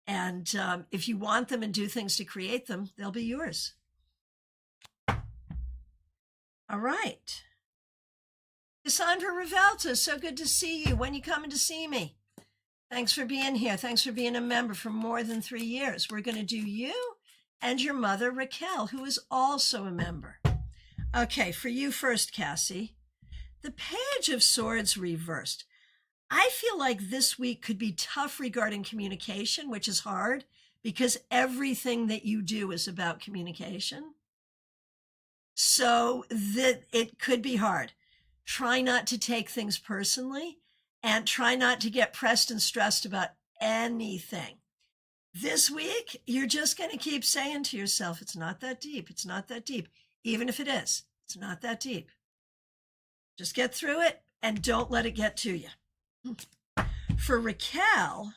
And if you want them and do things to create them, they'll be yours. All right. Cassandra Rivelta, so good to see you. When you coming to see me? Thanks for being here. Thanks for being a member for more than 3 years. We're going to do you and your mother, Raquel, who is also a member. Okay, for you first, Cassie. The Page of Swords reversed. I feel like this week could be tough regarding communication, which is hard because everything that you do is about communication. So that it could be hard. Try not to take things personally and try not to get pressed and stressed about anything. This week, you're just going to keep saying to yourself, it's not that deep. It's not that deep. Even if it is, it's not that deep. Just get through it and don't let it get to you. For Raquel,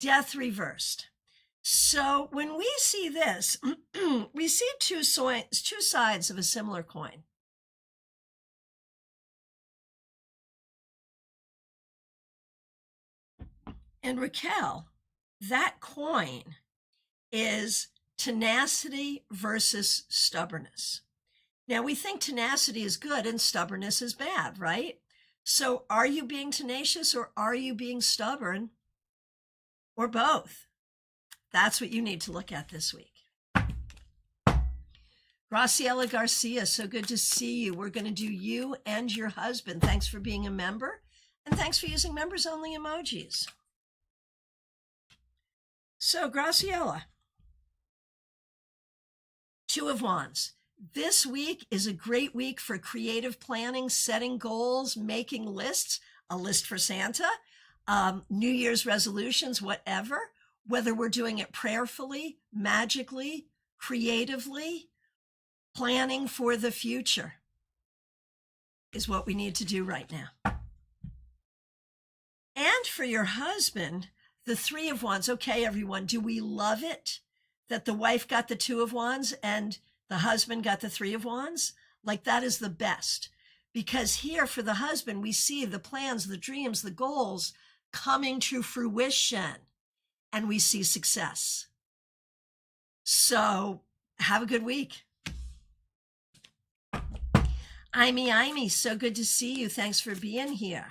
Death reversed. So when we see this, we see two sides of a similar coin. And Raquel, that coin is tenacity versus stubbornness. Now, we think tenacity is good and stubbornness is bad, right? So are you being tenacious or are you being stubborn? Or both? That's what you need to look at this week. Graciela Garcia, so good to see you. We're going to do you and your husband. Thanks for being a member. And thanks for using members-only emojis. So, Graciela, 2 of Wands. This week is a great week for creative planning, setting goals, making lists, a list for Santa, New Year's resolutions, whatever, whether we're doing it prayerfully, magically, creatively, planning for the future is what we need to do right now. And for your husband, the 3 of Wands. Okay, everyone, do we love it that the wife got the 2 of Wands and the husband got the 3 of Wands? Like, that is the best. Because here for the husband, we see the plans, the dreams, the goals, coming to fruition and we see success. So have a good week. Imy, so good to see you. Thanks for being here.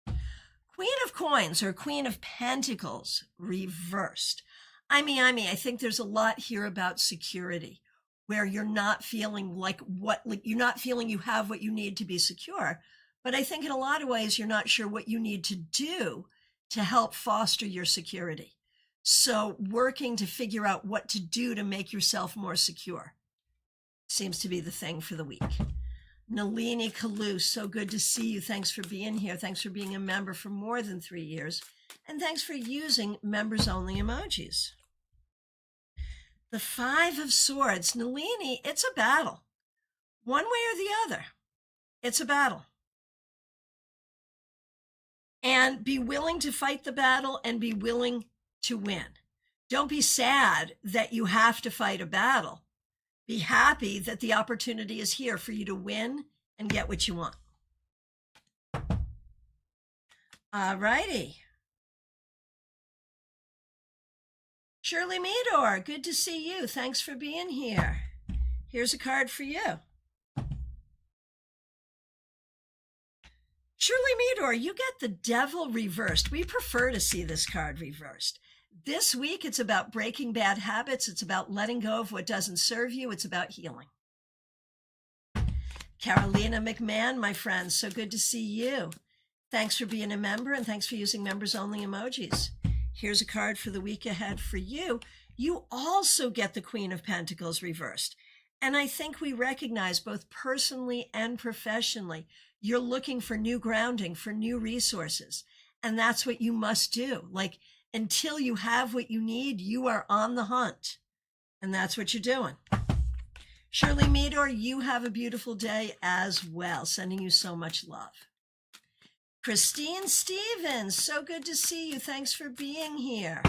Queen of Coins or Queen of Pentacles reversed. Imy, I think there's a lot here about security, where you're not feeling you're not feeling you have what you need to be secure. But I think in a lot of ways, you're not sure what you need to do to help foster your security. So working to figure out what to do to make yourself more secure seems to be the thing for the week. Nalini Kalu, so good to see you. Thanks for being here. Thanks for being a member for more than 3 years. And thanks for using members only emojis. The Five of Swords. Nalini, it's a battle. One way or the other. It's a battle. And be willing to fight the battle and be willing to win. Don't be sad that you have to fight a battle. Be happy that the opportunity is here for you to win and get what you want. All righty. Shirley Meador, good to see you. Thanks for being here. Here's a card for you. Shirley Meador, you get the Devil reversed. We prefer to see this card reversed. This week, it's about breaking bad habits. It's about letting go of what doesn't serve you. It's about healing. Carolina McMahon, my friend, so good to see you. Thanks for being a member and thanks for using members only emojis. Here's a card for the week ahead for you. You also get the Queen of Pentacles reversed. And I think we recognize both personally and professionally, you're looking for new grounding, for new resources. And that's what you must do. Like, until you have what you need, you are on the hunt. And that's what you're doing. Shirley Meador, you have a beautiful day as well. Sending you so much love. Christine Stevens, so good to see you. Thanks for being here.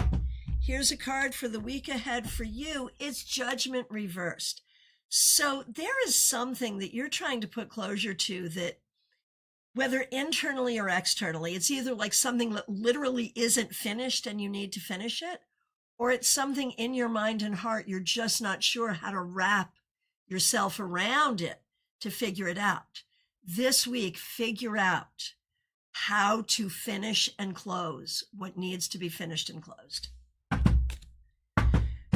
Here's a card for the week ahead for you. It's Judgment reversed. So there is something that you're trying to put closure to that, whether internally or externally, it's either like something that literally isn't finished and you need to finish it, or it's something in your mind and heart you're just not sure how to wrap yourself around it to figure it out. This week, figure out how to finish and close what needs to be finished and closed.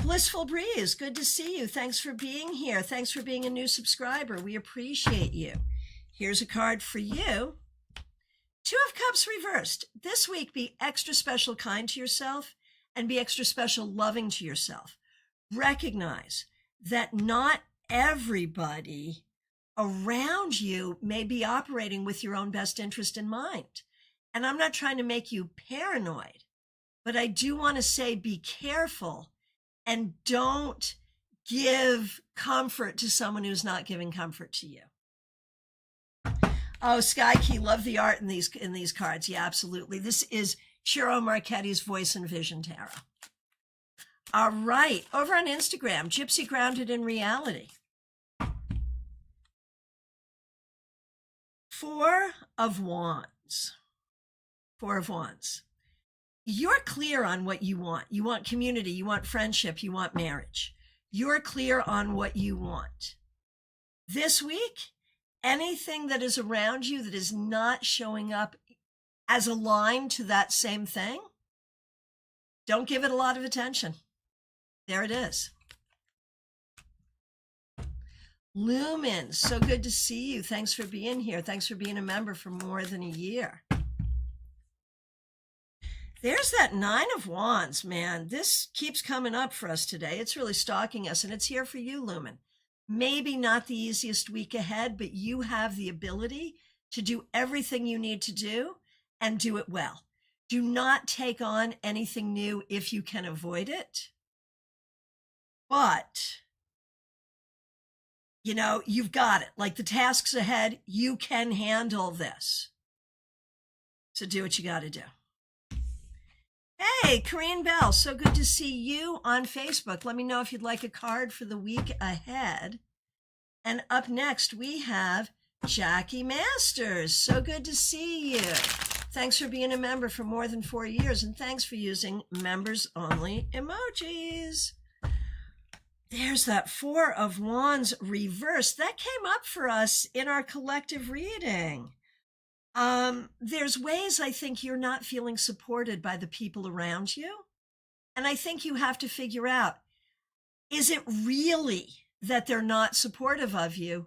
Blissful Breeze, good to see you. Thanks for being here. Thanks for being a new subscriber. We appreciate you. Here's a card for you. Two of Cups reversed. This week, be extra special kind to yourself and be extra special loving to yourself. Recognize that not everybody around you may be operating with your own best interest in mind. And I'm not trying to make you paranoid, but I do want to say be careful and don't give comfort to someone who's not giving comfort to you. Oh, Sky Key, love the art in these cards. Yeah, absolutely. This is Chiro Marchetti's Voice and Vision Tarot. All right, over on Instagram, Gypsy Grounded in Reality. Four of Wands. Four of Wands. You're clear on what you want. You want community, you want friendship, you want marriage. You're clear on what you want. This week, anything that is around you that is not showing up as aligned to that same thing, don't give it a lot of attention. There it is. Lumen, so good to see you. Thanks for being here. Thanks for being a member for more than a year. There's that Nine of Wands, man. This keeps coming up for us today. It's really stalking us, and it's here for you, Lumen. Maybe not the easiest week ahead, but you have the ability to do everything you need to do and do it well. Do not take on anything new if you can avoid it. But, you know, you've got it. Like the tasks ahead, you can handle this. So do what you got to do. Hey, Corrine Bell, so good to see you on Facebook. Let me know if you'd like a card for the week ahead. And up next, we have Jackie Masters. So good to see you. Thanks for being a member for more than 4 years, and thanks for using members-only emojis. There's that Four of Wands reversed. That came up for us in our collective reading. There's ways I think you're not feeling supported by the people around you. And I think you have to figure out, is it really that they're not supportive of you?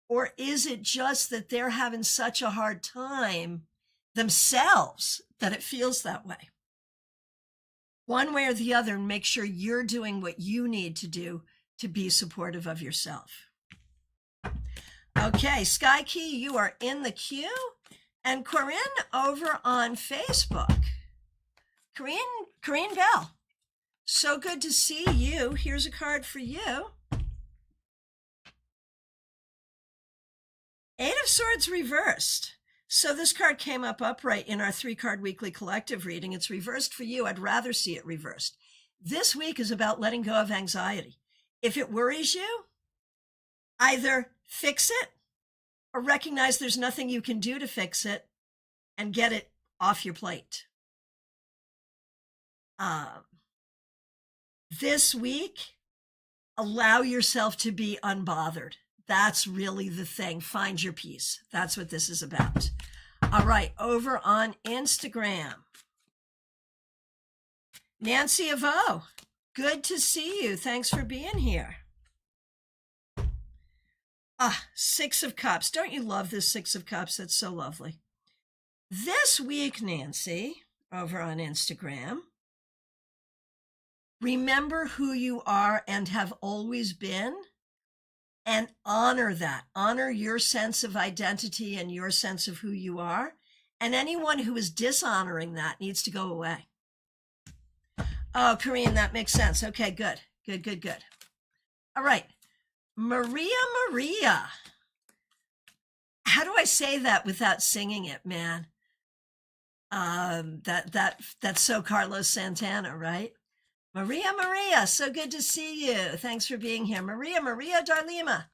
Or is it just that they're having such a hard time themselves that it feels that way? One way or the other, and make sure you're doing what you need to do to be supportive of yourself. Okay, Sky Key, you are in the queue. And Corinne over on Facebook. Corinne Bell, so good to see you. Here's a card for you. Eight of Swords reversed. So this card came up upright in our 3-card weekly collective reading. It's reversed for you. I'd rather see it reversed. This week is about letting go of anxiety. If it worries you, either fix it or recognize there's nothing you can do to fix it and get it off your plate. This week, allow yourself to be unbothered. That's really the thing. Find your peace. That's what this is about. All right, over on Instagram. Nancy Avo, good to see you. Thanks for being here. Six of Cups. Don't you love this Six of Cups? That's so lovely. This week, Nancy, over on Instagram, remember who you are and have always been, and honor that. Honor your sense of identity and your sense of who you are. And anyone who is dishonoring that needs to go away. Oh, Corinne, that makes sense. Okay, good. All right. Maria. How do I say that without singing it, man? That's so Carlos Santana, right? Maria, so good to see you. Thanks for being here. Maria Darlima,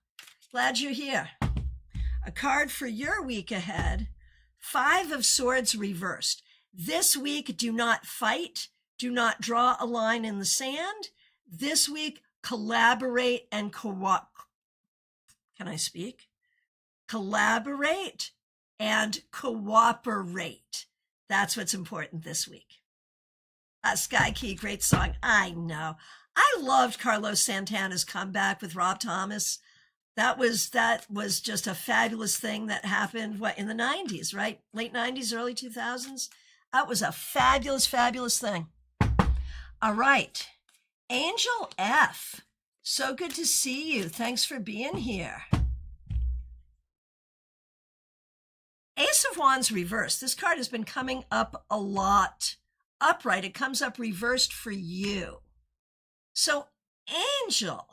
glad you're here. A card for your week ahead. 5 of Swords reversed. This week, do not fight. Do not draw a line in the sand. This week, collaborate and cooperate. Can I speak? Collaborate and cooperate. That's what's important this week. Sky Key, great song. I know. I loved Carlos Santana's comeback with Rob Thomas. That was just a fabulous thing that happened, in the 90s, right? Late 90s, early 2000s. That was a fabulous thing. All right. Angel F, so good to see you. Thanks for being here. Ace of Wands reversed. This card has been coming up a lot. Upright, it comes up reversed for you. So Angel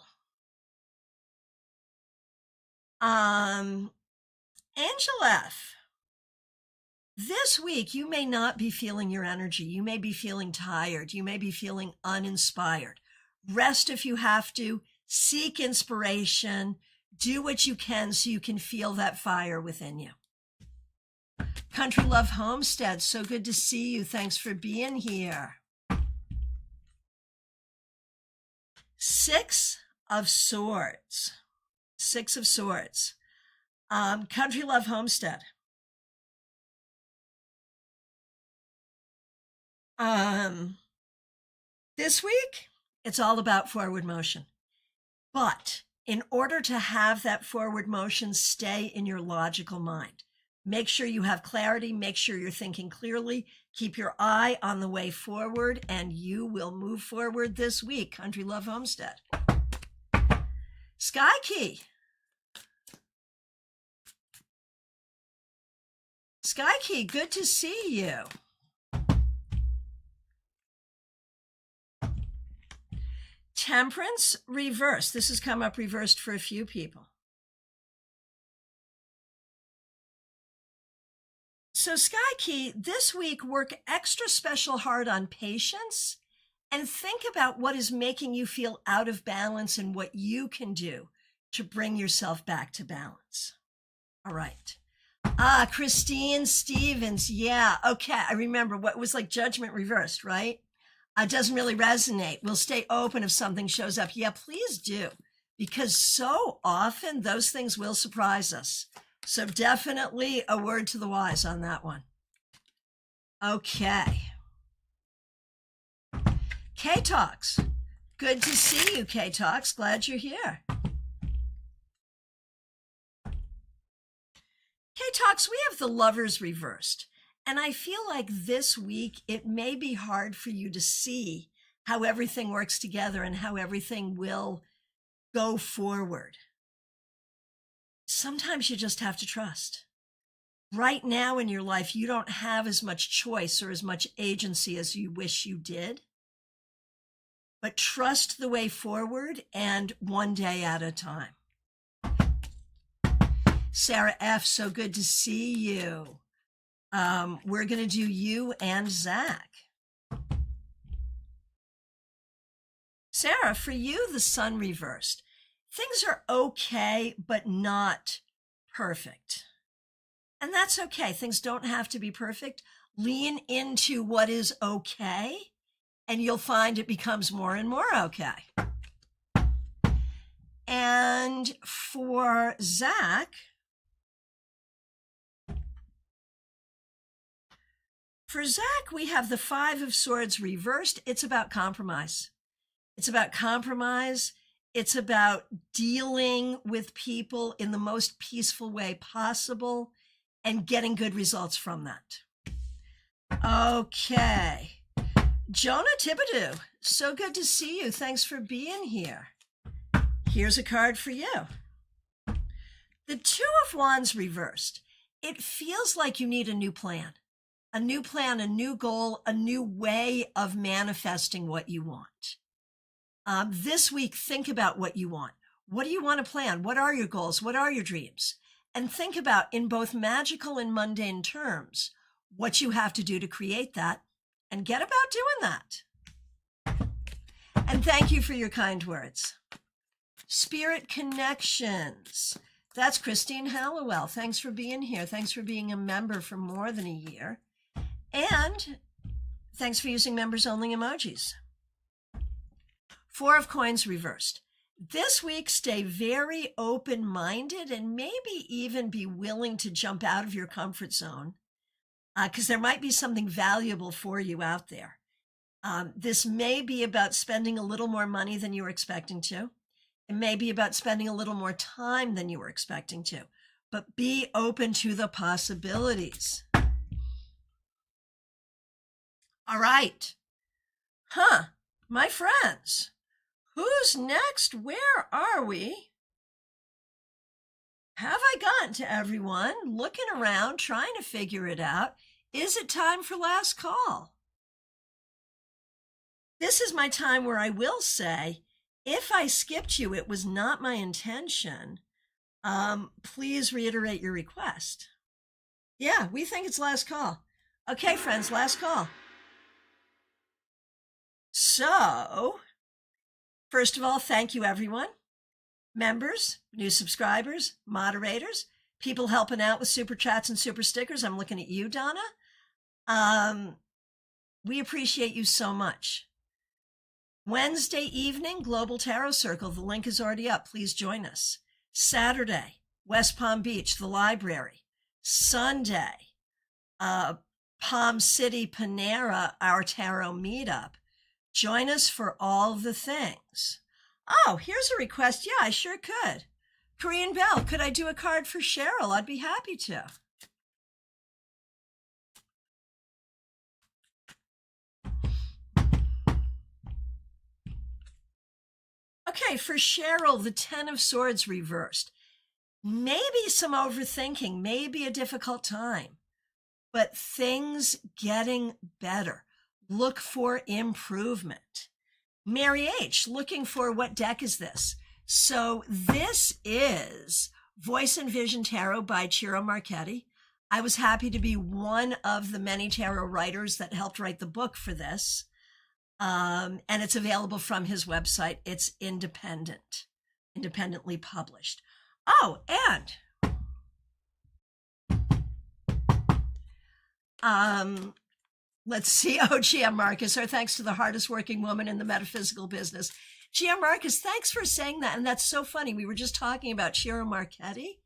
F, this week you may not be feeling your energy. You may be feeling tired. You may be feeling uninspired. Rest if you have to. Seek inspiration. Do what you can so you can feel that fire within you. Country Love Homestead, so good to see you. Thanks for being here. 6 of Swords. Country Love Homestead. This week, it's all about forward motion. But in order to have that forward motion stay in your logical mind, make sure you have clarity. Make sure you're thinking clearly. Keep your eye on the way forward, and you will move forward this week. Country Love Homestead. Sky Key. Sky Key, good to see you. Temperance reversed. This has come up reversed for a few people. So Sky Key, this week, work extra special hard on patience and think about what is making you feel out of balance and what you can do to bring yourself back to balance. All right. Christine Stevens. Yeah. Okay. I remember what was like judgment reversed, right? Doesn't really resonate. We'll stay open if something shows up. Yeah, please do. Because so often those things will surprise us. So definitely a word to the wise on that one. Okay. K-Talks. Good to see you, K-Talks. Glad you're here. K-Talks, we have the lovers reversed. And I feel like this week it may be hard for you to see how everything works together and how everything will go forward. Sometimes you just have to trust. Right now in your life, you don't have as much choice or as much agency as you wish you did. But trust the way forward and one day at a time. Sarah F., so good to see you. We're going to do you and Zach. Sarah, for you, the sun reversed. Things are okay, but not perfect. And that's okay. Things don't have to be perfect. Lean into what is okay, and you'll find it becomes more and more okay. And for Zach, we have the Five of Swords reversed. It's about compromise. It's about compromise. It's about dealing with people in the most peaceful way possible and getting good results from that. Okay. Jonah Thibodeau, so good to see you. Thanks for being here. Here's a card for you. The Two of Wands reversed. It feels like you need a new plan, a new goal, a new way of manifesting what you want. This week, think about what you want. What do you want to plan? What are your goals? What are your dreams? And think about, in both magical and mundane terms, what you have to do to create that, and get about doing that. And thank you for your kind words. Spirit Connections. That's Christine Hallowell. Thanks for being here. Thanks for being a member for more than a year. And thanks for using members only emojis. Four of Coins reversed. This week, stay very open-minded and maybe even be willing to jump out of your comfort zone because there might be something valuable for you out there. This may be about spending a little more money than you were expecting to. It may be about spending a little more time than you were expecting to, but be open to the possibilities. All right. My friends. Who's next? Where are we? Have I gotten to everyone? Looking around, trying to figure it out. Is it time for last call? This is my time where I will say, if I skipped you, it was not my intention. Please reiterate your request. Yeah, we think it's last call. Okay, friends, last call. So, first of all, thank you, everyone. Members, new subscribers, moderators, people helping out with super chats and super stickers. I'm looking at you, Donna. We appreciate you so much. Wednesday evening, Global Tarot Circle. The link is already up. Please join us. Saturday, West Palm Beach, the library. Sunday, Palm City, Panera, our tarot meetup. Join us for all the things. Oh, here's a request. Yeah, I sure could. Korean Bell, could I do a card for Cheryl? I'd be happy to. Okay, for Cheryl, the Ten of Swords reversed. Maybe some overthinking, maybe a difficult time, but things getting better. Look for improvement. Mary H., looking for what deck is this? So this is Voice and Vision Tarot by Ciro Marchetti. I was happy to be one of the many tarot writers that helped write the book for this. And it's available from his website. It's independently published. Oh, and Let's see. Oh, GM Marcus, our thanks to the hardest working woman in the metaphysical business. GM Marcus, thanks for saying that. And that's so funny. We were just talking about Ciro Marchetti.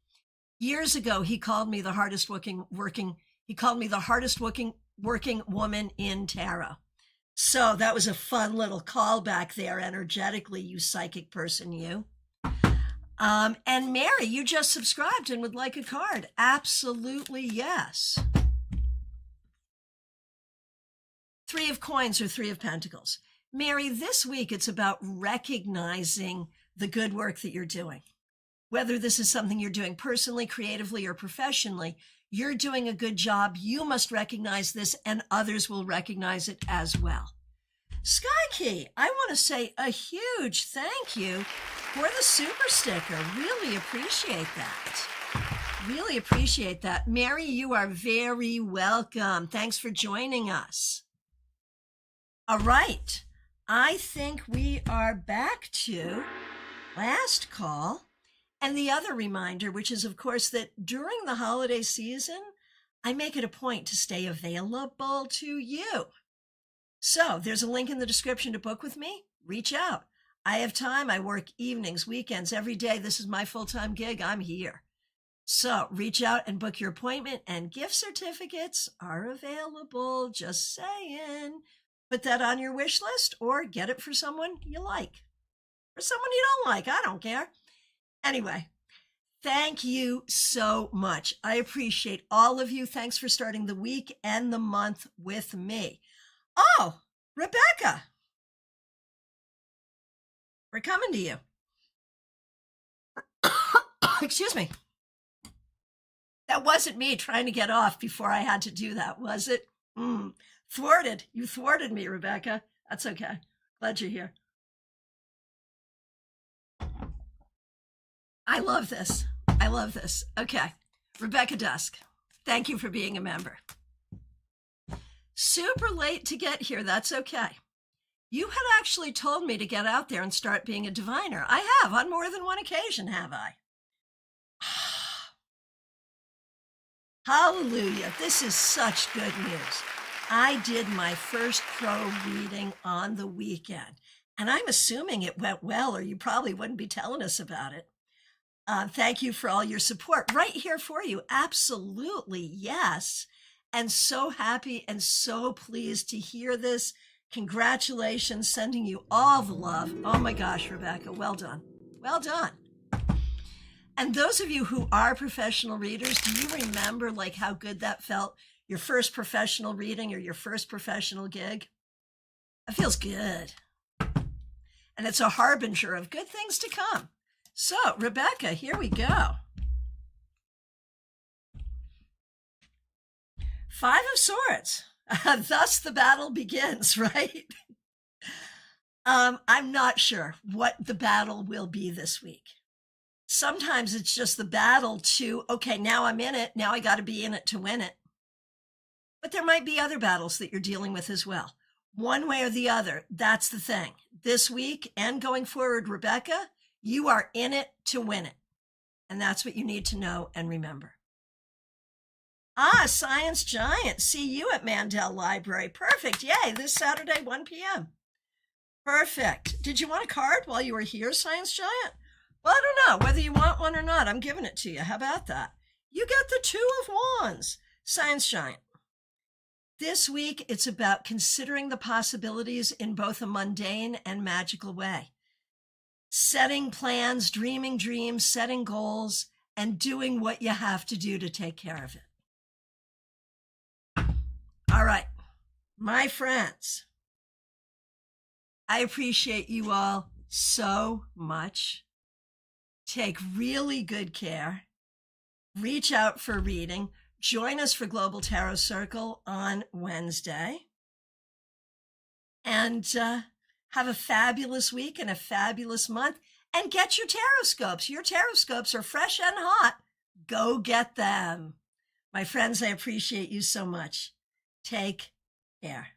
Years ago, he called me the hardest working woman in tarot. So that was a fun little callback there energetically, you psychic person, you. And Mary, you just subscribed and would like a card. Absolutely, yes. 3 of Coins or 3 of Pentacles. Mary, this week it's about recognizing the good work that you're doing. Whether this is something you're doing personally, creatively, or professionally, you're doing a good job. You must recognize this and others will recognize it as well. Sky Key, I want to say a huge thank you for the super sticker. Really appreciate that. Really appreciate that. Mary, you are very welcome. Thanks for joining us. All right. I think we are back to last call. And the other reminder, which is, of course, that during the holiday season, I make it a point to stay available to you. So there's a link in the description to book with me. Reach out. I have time. I work evenings, weekends, every day. This is my full-time gig. I'm here. So reach out and book your appointment, and gift certificates are available. Just saying. Put that on your wish list or get it for someone you like. Or someone you don't like. I don't care. Anyway, thank you so much. I appreciate all of you. Thanks for starting the week and the month with me. Oh, Rebecca, we're coming to you. Excuse me. That wasn't me trying to get off before I had to do that, was it? Thwarted. You thwarted me, Rebecca. That's okay. Glad you're here. I love this. I love this. Okay. Rebecca Dusk, thank you for being a member. Super late to get here. That's okay. You had actually told me to get out there and start being a diviner. I have on more than one occasion, have I? Hallelujah. This is such good news. I did my first pro reading on the weekend, and I'm assuming it went well, or you probably wouldn't be telling us about it. Thank you for all your support. Right here for you. Absolutely, yes. And so happy and so pleased to hear this. Congratulations. Sending you all the love. Oh my gosh, Rebecca, well done. Well done. And those of you who are professional readers, do you remember like how good that felt? Your first professional reading or your first professional gig? It feels good. And it's a harbinger of good things to come. So, Rebecca, here we go. 5 of Swords. Thus the battle begins, right? I'm not sure what the battle will be this week. Sometimes it's just the battle to, okay, now I'm in it. Now I got to be in it to win it. But there might be other battles that you're dealing with as well. One way or the other, that's the thing. This week and going forward, Rebecca, you are in it to win it. And that's what you need to know and remember. Science Giant. See you at Mandel Library. Perfect. Yay. This Saturday, 1 p.m. Perfect. Did you want a card while you were here, Science Giant? Well, I don't know whether you want one or not. I'm giving it to you. How about that? You get the 2 of Wands. Science Giant. This week, it's about considering the possibilities in both a mundane and magical way. Setting plans, dreaming dreams, setting goals, and doing what you have to do to take care of it. All right, my friends, I appreciate you all so much. Take really good care. Reach out for reading. Join us for Global Tarot Circle on Wednesday. And have a fabulous week and a fabulous month. And get your tarot scopes. Your tarot scopes are fresh and hot. Go get them. My friends, I appreciate you so much. Take care.